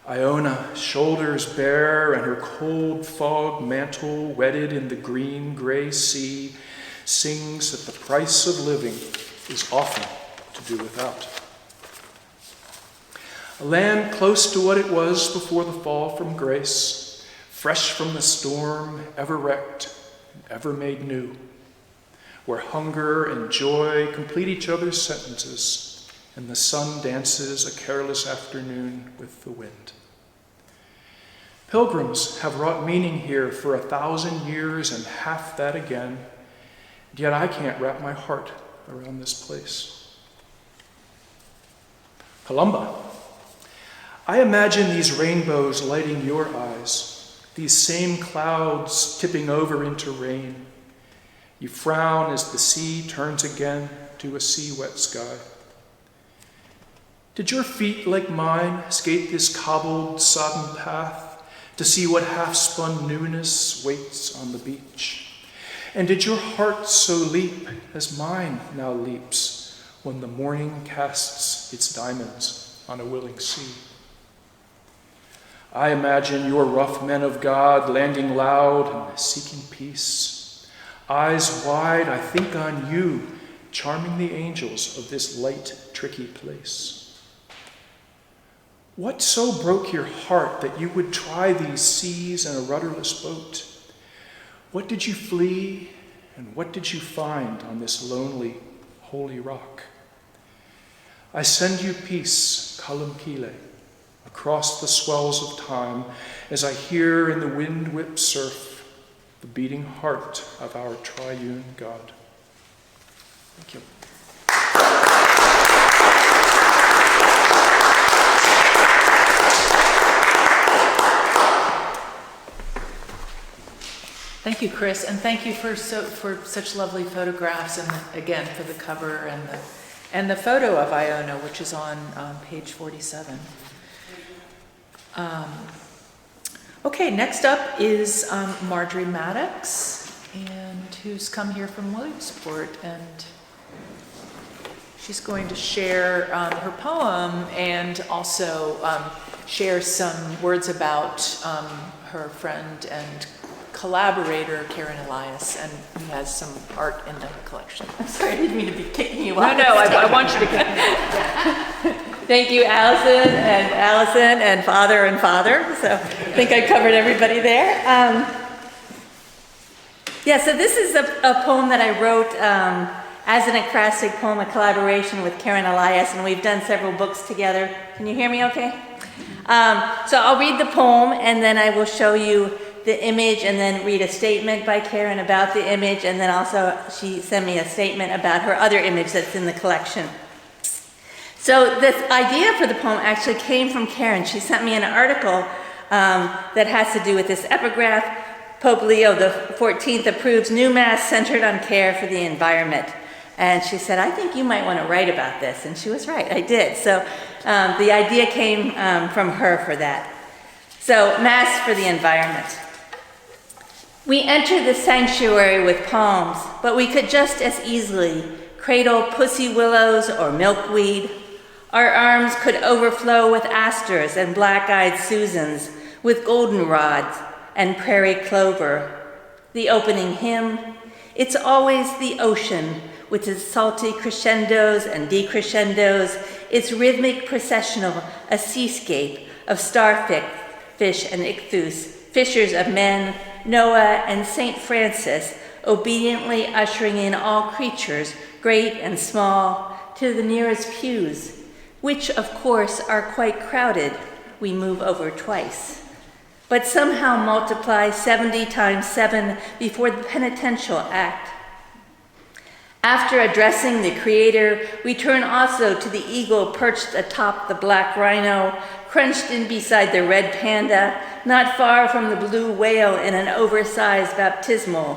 Iona, shoulders bare and her cold fog mantle wetted in the green-gray sea, sings that the price of living is often to do without. A land close to what it was before the fall from grace, fresh from the storm, ever wrecked, ever made new, where hunger and joy complete each other's sentences, and the sun dances a careless afternoon with the wind. Pilgrims have wrought meaning here for 1,000 years and half that again, yet I can't wrap my heart around this place. Columba. I imagine these rainbows lighting your eyes, these same clouds tipping over into rain. You frown as the sea turns again to a sea-wet sky. Did your feet, like mine, skate this cobbled, sodden path to see what half-spun newness waits on the beach? And did your heart so leap as mine now leaps when the morning casts its diamonds on a willing sea? I imagine your rough men of God landing loud and seeking peace. Eyes wide, I think on you, charming the angels of this light, tricky place. What so broke your heart that you would try these seas in a rudderless boat? What did you flee, and what did you find on this lonely, holy rock? I send you peace, Kalumpile, across the swells of time, as I hear in the wind-whipped surf the beating heart of our triune God. Thank you. Thank you, Chris, and thank you for such lovely photographs, and again for the cover and the photo of Iona, which is on page 47. Okay, next up is Marjorie Maddox, and who's come here from Williamsport, and she's going to share her poem and also share some words about her friend and collaborator, Karen Elias, and who has some art in the collection. I'm sorry, I didn't mean to be kicking you off. No, I want you to kick me. Thank you, Allison and Father and Father. So I think I covered everybody there. So this is a poem that I wrote as an acrostic poem, a collaboration with Karen Elias, and we've done several books together. Can you hear me okay? So I'll read the poem, and then I will show you the image, and then read a statement by Karen about the image, and then also she sent me a statement about her other image that's in the collection. So this idea for the poem actually came from Karen. She sent me an article that has to do with this epigraph. Pope Leo XIV approves new Mass centered on care for the environment. And she said, I think you might want to write about this. And she was right, I did. So the idea came from her for that. So, Mass for the environment. We enter the sanctuary with palms, but we could just as easily cradle pussy willows or milkweed. Our arms could overflow with asters and black-eyed Susans, with goldenrods and prairie clover. The opening hymn, it's always the ocean, with its salty crescendos and decrescendos, its rhythmic processional, a seascape of starfish and ichthus, fishers of men, Noah and St. Francis, obediently ushering in all creatures, great and small, to the nearest pews, which of course are quite crowded. We move over twice, but somehow multiply 70 times 7 before the penitential act. After addressing the Creator, we turn also to the eagle perched atop the black rhino, crunched in beside the red panda, not far from the blue whale in an oversized baptismal,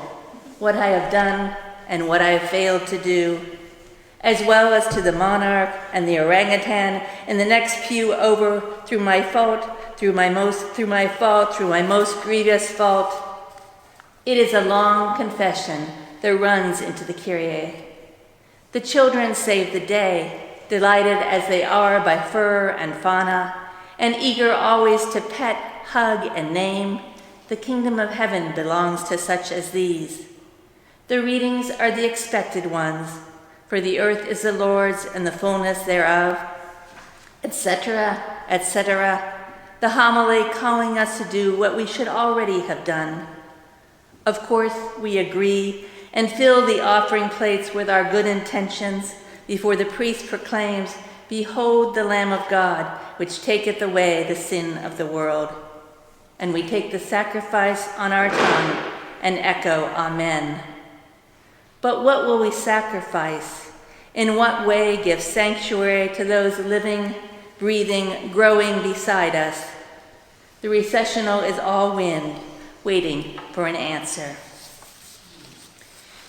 what I have done and what I have failed to do, as well as to the monarch and the orangutan in the next pew over, through my most grievous fault. It is a long confession that runs into the Kyrie. The children save the day, delighted as they are by fur and fauna, and eager always to pet, hug, and name. The kingdom of heaven belongs to such as these. The readings are the expected ones, for the earth is the Lord's and the fullness thereof, etc., etc. The homily calling us to do what we should already have done. Of course, we agree and fill the offering plates with our good intentions before the priest proclaims, "Behold the Lamb of God, which taketh away the sin of the world." And we take the sacrifice on our tongue and echo Amen. But what will we sacrifice? In what way give sanctuary to those living, breathing, growing beside us? The recessional is all wind, waiting for an answer.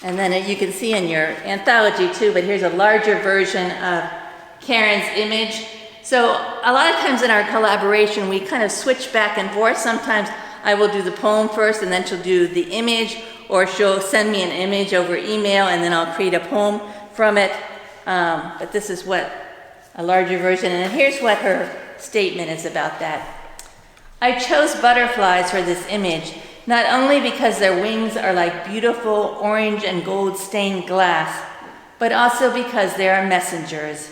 And then you can see in your anthology too, but here's a larger version of Karen's image. So a lot of times in our collaboration, we kind of switch back and forth. Sometimes I will do the poem first and then she'll do the image, or she'll send me an image over email and then I'll create a poem from it. But this is what a larger version, and here's what her statement is about that. I chose butterflies for this image, not only because their wings are like beautiful orange and gold stained glass, but also because they are messengers.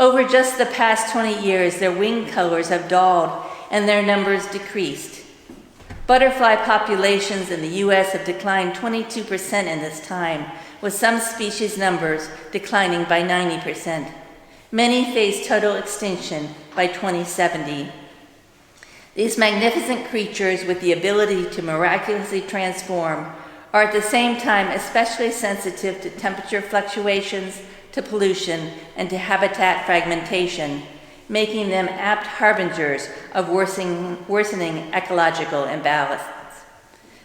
Over just the past 20 years, their wing colors have dulled and their numbers decreased. Butterfly populations in the U.S. have declined 22% in this time, with some species numbers declining by 90%. Many face total extinction by 2070. These magnificent creatures with the ability to miraculously transform are at the same time especially sensitive to temperature fluctuations, to pollution, and to habitat fragmentation, making them apt harbingers of worsening ecological imbalance.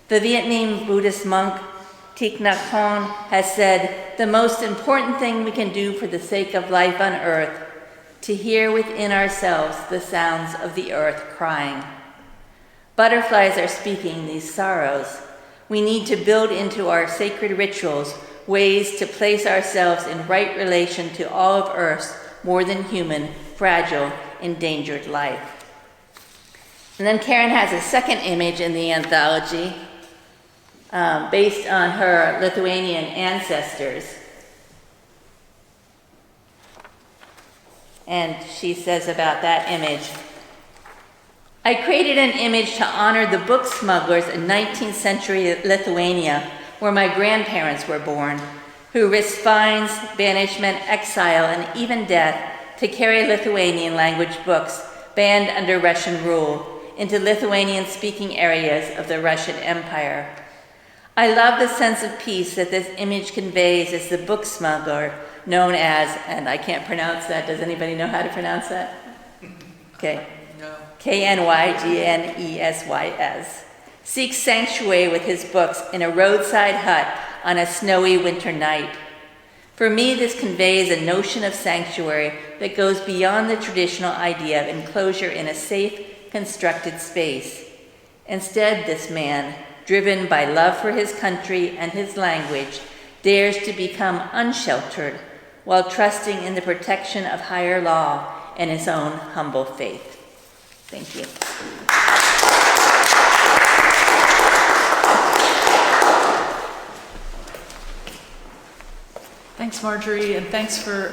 The Vietnamese Buddhist monk Thich Nhat Hanh has said, the most important thing we can do for the sake of life on earth, to hear within ourselves the sounds of the earth crying. Butterflies are speaking these sorrows. We need to build into our sacred rituals ways to place ourselves in right relation to all of Earth's more than human, fragile, endangered life. And then Karen has a second image in the anthology based on her Lithuanian ancestors. And she says about that image, I created an image to honor the book smugglers in 19th century Lithuania, where my grandparents were born, who risked fines, banishment, exile, and even death to carry Lithuanian language books banned under Russian rule into Lithuanian-speaking areas of the Russian Empire. I love the sense of peace that this image conveys as the book smuggler, known as, and I can't pronounce that, does anybody know how to pronounce that? Okay. No. Knygenesys, seeks sanctuary with his books in a roadside hut on a snowy winter night. For me, this conveys a notion of sanctuary that goes beyond the traditional idea of enclosure in a safe, constructed space. Instead, this man, driven by love for his country and his language, dares to become unsheltered while trusting in the protection of higher law and his own humble faith. Thank you. Thanks, Marjorie, and thanks for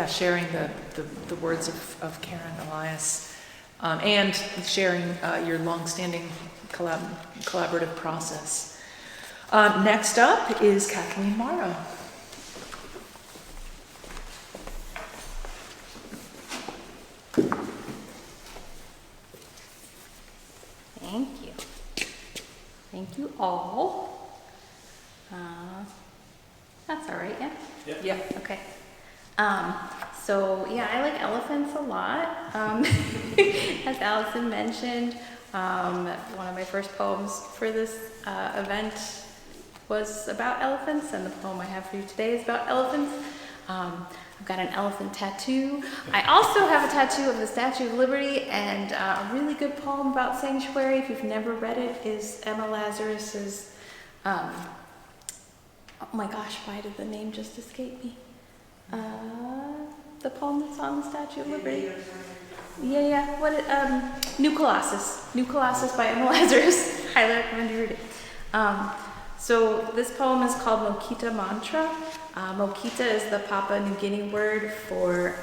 sharing the words of Karen Elias and sharing your longstanding collaborative process. Next up is Kathleen Morrow. Thank you. Thank you all. That's all right, yeah? Yeah. Okay. So yeah, I like elephants a lot. As Allison mentioned, one of my first poems for this event was about elephants, and the poem I have for you today is about elephants. I've got an elephant tattoo. I also have a tattoo of the Statue of Liberty, and a really good poem about sanctuary, if you've never read it, is Emma Lazarus's, oh my gosh, why did the name just escape me? The poem that's on the Statue of Liberty. Yeah. New Colossus. New Colossus by Emma Lazarus. Highly recommend you read it. So this poem is called Mokita Mantra. Mokita is the Papua New Guinea word for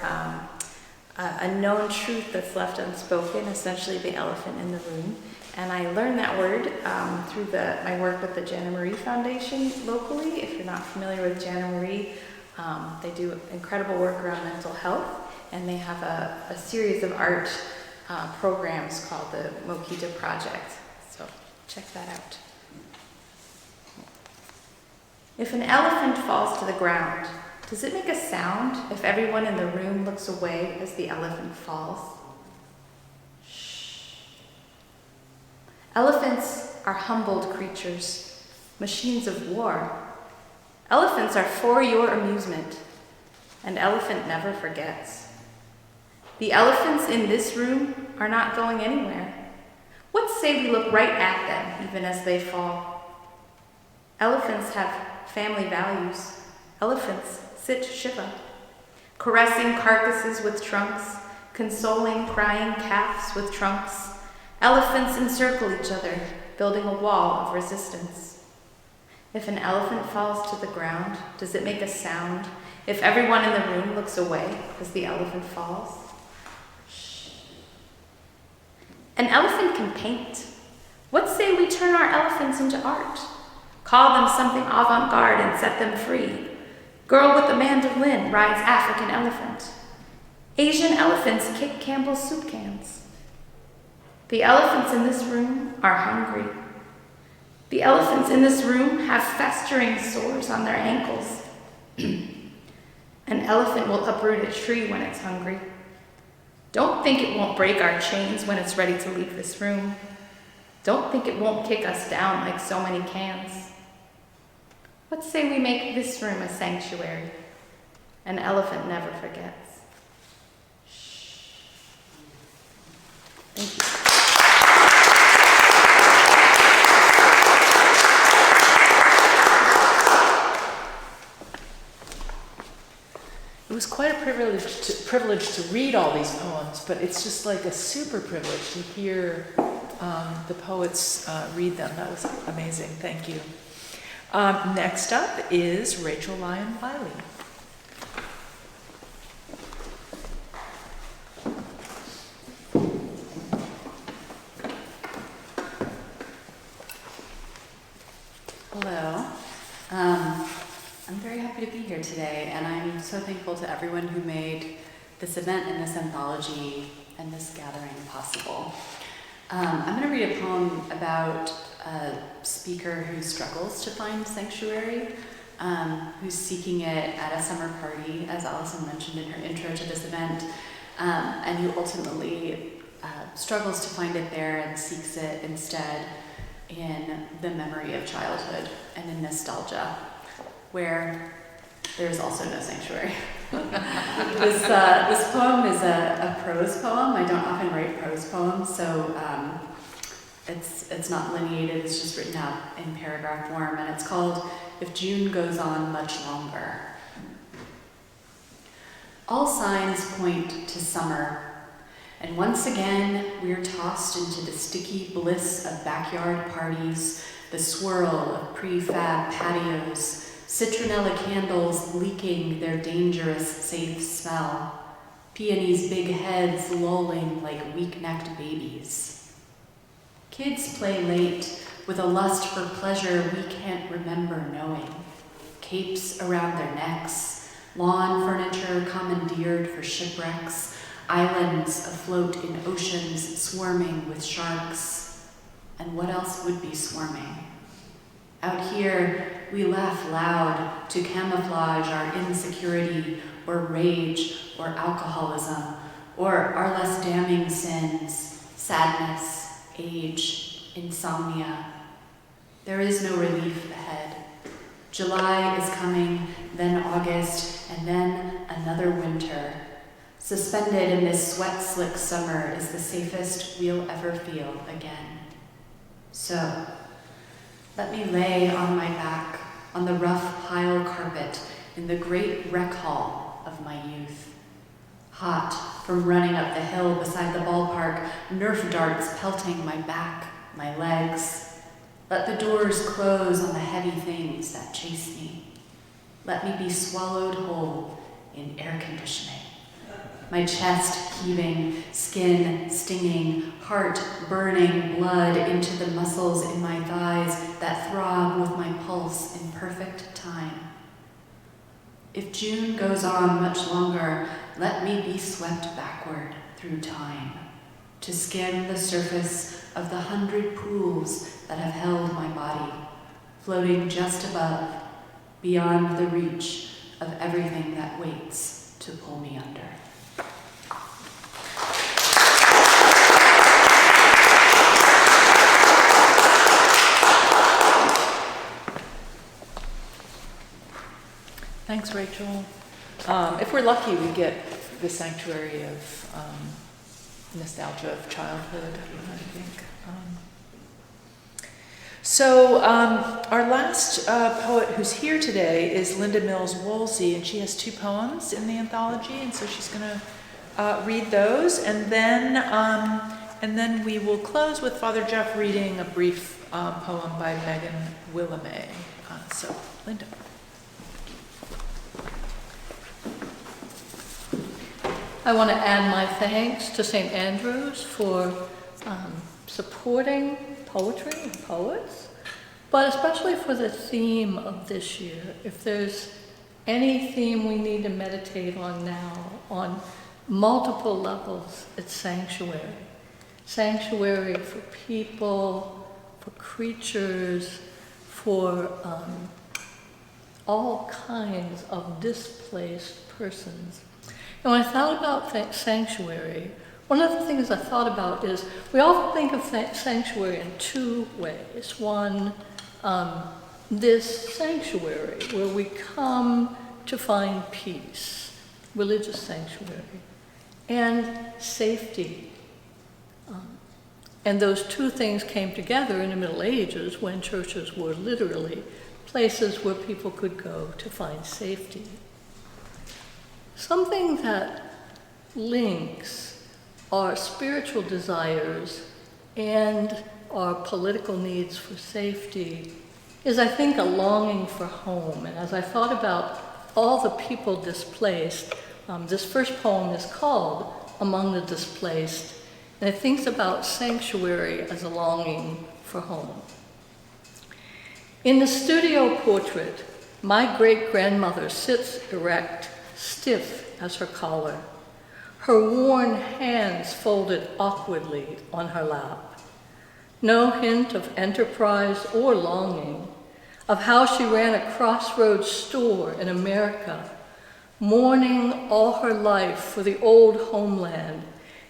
a known truth that's left unspoken, essentially the elephant in the room. And I learned that word through my work with the Jana Marie Foundation locally. If you're not familiar with Jana Marie, they do incredible work around mental health, and they have a series of art programs called the Mokita Project. So check that out. If an elephant falls to the ground, does it make a sound if everyone in the room looks away as the elephant falls? Shh. Elephants are humbled creatures, machines of war. Elephants are for your amusement, and elephant never forgets. The elephants in this room are not going anywhere. What say we look right at them even as they fall? Elephants have family values. Elephants sit Shiva, caressing carcasses with trunks, consoling crying calves with trunks. Elephants encircle each other, building a wall of resistance. If an elephant falls to the ground, does it make a sound if everyone in the room looks away as the elephant falls? Shh. An elephant can paint. What say we turn our elephants into art? Call them something avant-garde and set them free. Girl with the mandolin rides African elephant. Asian elephants kick Campbell's soup cans. The elephants in this room are hungry. The elephants in this room have festering sores on their ankles. An elephant will uproot a tree when it's hungry. Don't think it won't break our chains when it's ready to leave this room. Don't think it won't kick us down like so many cans. What say we make this room a sanctuary? An elephant never forgets. Shh. Thank you. It was quite a privilege to read all these poems, but it's just like a super privilege to hear the poets read them. That was amazing. Thank you. Next up is Rachel Lyon Wiley. Hello. I'm very happy to be here today, and I'm so thankful to everyone who made this event and this anthology and this gathering possible. I'm going to read a poem about a speaker who struggles to find sanctuary, who's seeking it at a summer party, as Allison mentioned in her intro to this event, and who ultimately struggles to find it there and seeks it instead in the memory of childhood and in nostalgia, where there's also no sanctuary. This poem is a prose poem. I don't often write prose poems, so it's not lineated, it's just written out in paragraph form, and it's called If June Goes On Much Longer. All signs point to summer, and once again we're tossed into the sticky bliss of backyard parties, the swirl of prefab patios, citronella candles leaking their dangerous safe smell, peonies' big heads lolling like weak-necked babies. Kids play late with a lust for pleasure we can't remember knowing, capes around their necks, lawn furniture commandeered for shipwrecks, islands afloat in oceans swarming with sharks. And what else would be swarming? Out here, we laugh loud to camouflage our insecurity or rage or alcoholism or our less damning sins, sadness, age, insomnia. There is no relief ahead. July is coming, then August, and then another winter. Suspended in this sweat-slick summer is the safest we'll ever feel again. So, let me lay on my back on the rough pile carpet in the great rec hall of my youth. Hot from running up the hill beside the ballpark, Nerf darts pelting my back, my legs. Let the doors close on the heavy things that chase me. Let me be swallowed whole in air conditioning. My chest heaving, skin stinging, heart burning blood into the muscles in my thighs that throb with my pulse in perfect time. If June goes on much longer, let me be swept backward through time to skim the surface of the 100 pools that have held my body, floating just above, beyond the reach of everything that waits to pull me under. Thanks, Rachel. If we're lucky, we get the sanctuary of nostalgia of childhood, I think. So our last poet who's here today is Linda Mills Woolsey, and she has 2 poems in the anthology, and so she's going to read those, and then we will close with Father Jeff reading a brief poem by Megan Willamay. So, Linda. I want to add my thanks to St. Andrew's for supporting poetry and poets, but especially for the theme of this year. If there's any theme we need to meditate on now, on multiple levels, it's sanctuary. Sanctuary for people, for creatures, for all kinds of displaced persons. And when I thought about sanctuary, one of the things I thought about is we often think of sanctuary in 2 ways. One, this sanctuary where we come to find peace, religious sanctuary, and safety. And those 2 things came together in the Middle Ages when churches were literally places where people could go to find safety. something that links our spiritual desires and our political needs for safety is, I think, a longing for home. And as I thought about all the people displaced, this first poem is called Among the Displaced, and it thinks about sanctuary as a longing for home. In the studio portrait, my great-grandmother sits erect, stiff as her collar, her worn hands folded awkwardly on her lap. No hint of enterprise or longing, of how she ran a crossroads store in America, mourning all her life for the old homeland,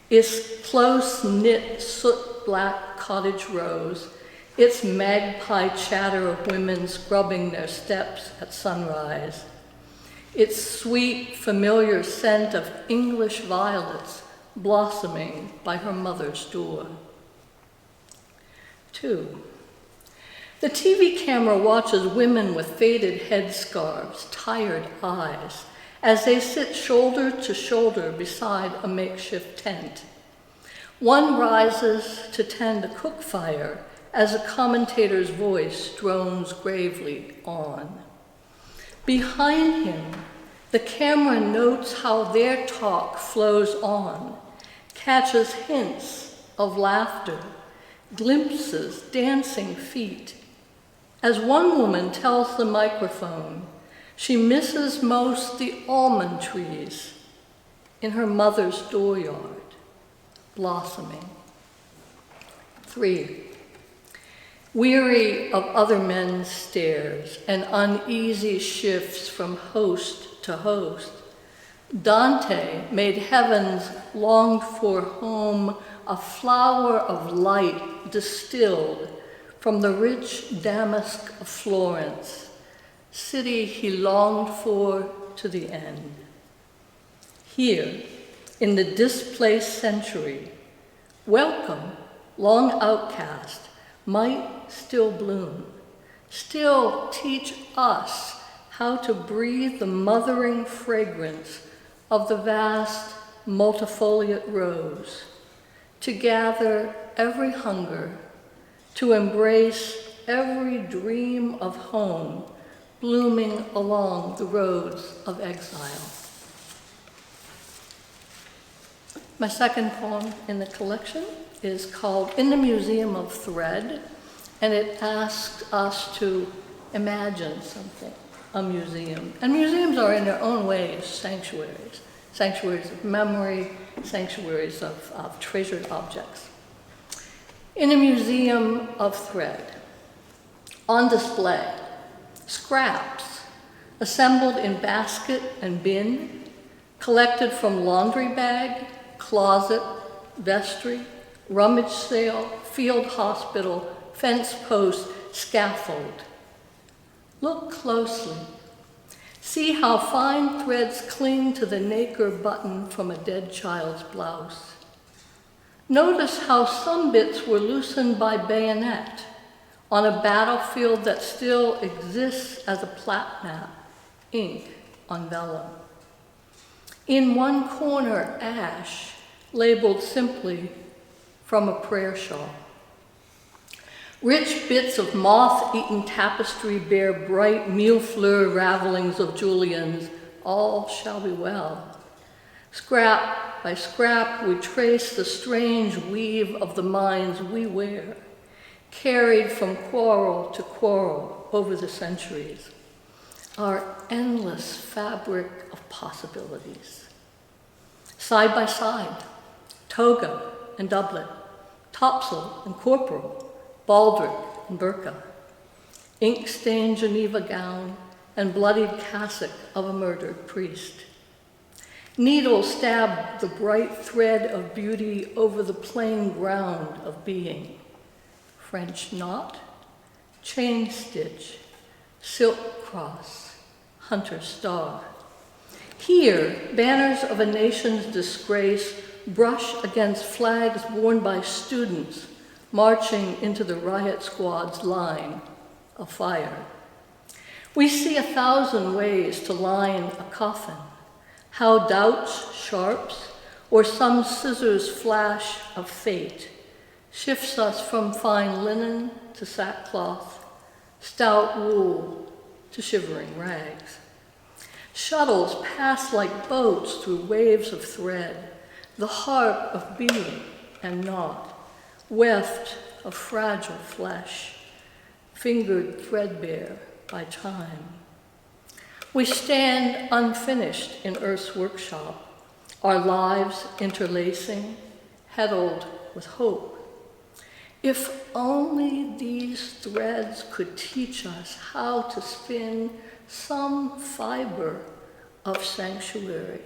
its close-knit soot-black cottage rows, its magpie chatter of women scrubbing their steps at sunrise, its sweet, familiar scent of English violets blossoming by her mother's door. 2. The TV camera watches women with faded headscarves, tired eyes, as they sit shoulder to shoulder beside a makeshift tent. One rises to tend a cook fire as a commentator's voice drones gravely on. Behind him, the camera notes how their talk flows on, catches hints of laughter, glimpses dancing feet. As one woman tells the microphone, she misses most the almond trees in her mother's dooryard, blossoming. 3. Weary of other men's stares and uneasy shifts from host to host, Dante made heaven's longed-for home a flower of light distilled from the rich damask of Florence, city he longed for to the end. Here, in the displaced century, welcome, long outcast, might still bloom, still teach us how to breathe the mothering fragrance of the vast multifoliate rose, to gather every hunger, to embrace every dream of home blooming along the roads of exile. My second poem in the collection is called In the Museum of Thread, and it asks us to imagine something, a museum. And museums are in their own ways sanctuaries, sanctuaries of memory, sanctuaries of treasured objects. In a museum of thread, on display, scraps assembled in basket and bin, collected from laundry bag, closet, vestry, rummage sale, field hospital, fence post, scaffold. Look closely. See how fine threads cling to the nacre button from a dead child's blouse. Notice how some bits were loosened by bayonet on a battlefield that still exists as a platnap, ink on vellum. In one corner, ash, labeled simply from a prayer shawl. Rich bits of moth-eaten tapestry bear bright mille-fleur ravelings of Julians. All shall be well. Scrap by scrap, we trace the strange weave of the minds we wear, carried from quarrel to quarrel over the centuries. Our endless fabric of possibilities. Side by side, toga and doublet, topsail and corporal, baldric and burqa, ink-stained Geneva gown and bloodied cassock of a murdered priest. Needles stab the bright thread of beauty over the plain ground of being. French knot, chain stitch, silk cross, hunter star. Here, banners of a nation's disgrace brush against flags worn by students marching into the riot squad's line of fire. We see 1,000 ways to line a coffin, How doubt's sharps, or some scissors flash of fate, shifts us from fine linen to sackcloth, stout wool to shivering rags. Shuttles pass like boats through waves of thread, the heart of being and not, weft of fragile flesh, fingered threadbare by time. We stand unfinished in Earth's workshop, our lives interlacing, heddled with hope. If only these threads could teach us how to spin some fiber of sanctuary,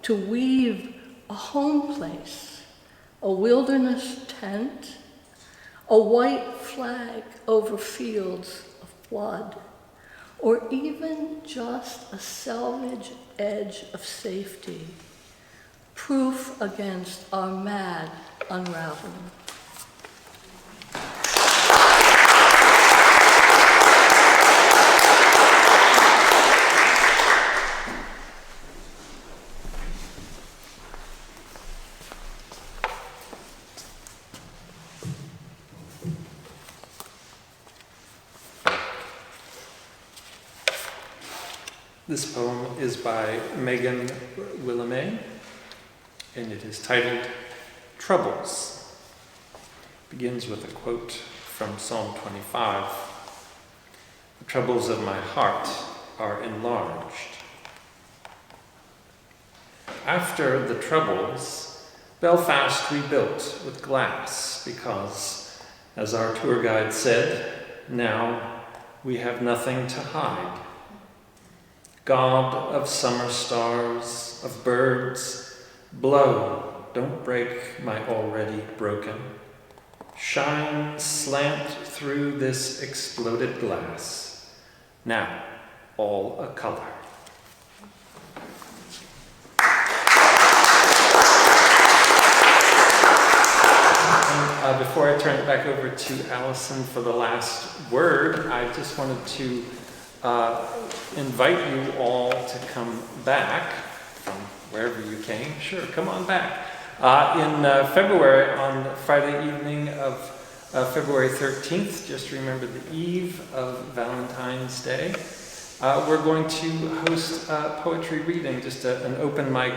to weave a home place, a wilderness tent, a white flag over fields of blood, or even just a selvage edge of safety, proof against our mad unraveling. This poem is by Megan Willamay, and it is titled Troubles. It begins with a quote from Psalm 25. The troubles of my heart are enlarged. After the troubles, Belfast rebuilt with glass because, as our tour guide said, now we have nothing to hide. God of summer stars, of birds, blow, don't break my already broken. Shine slant through this exploded glass, now all a color. And, before I turn it back over to Allison for the last word, I just wanted to invite you all to come back from wherever you came. Sure, come on back. In February, on Friday evening of February 13th, just remember the eve of Valentine's Day, we're going to host a poetry reading, just an open mic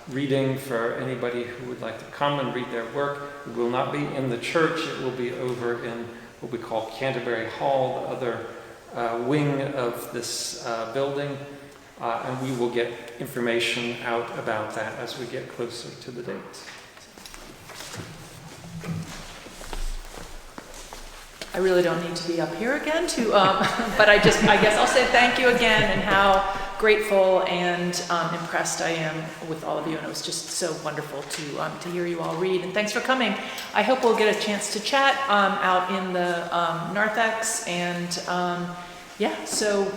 reading for anybody who would like to come and read their work. It will not be in the church, it will be over in what we call Canterbury Hall, the other wing of this building, and we will get information out about that as we get closer to the date. I really don't need to be up here again but I guess I'll say thank you again, and how grateful and impressed I am with all of you, and it was just so wonderful to hear you all read, and thanks for coming. I hope we'll get a chance to chat out in the narthex, and so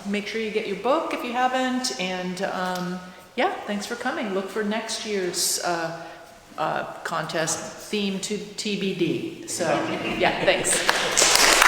make sure you get your book if you haven't, and thanks for coming. Look for next year's contest theme to TBD. So thanks.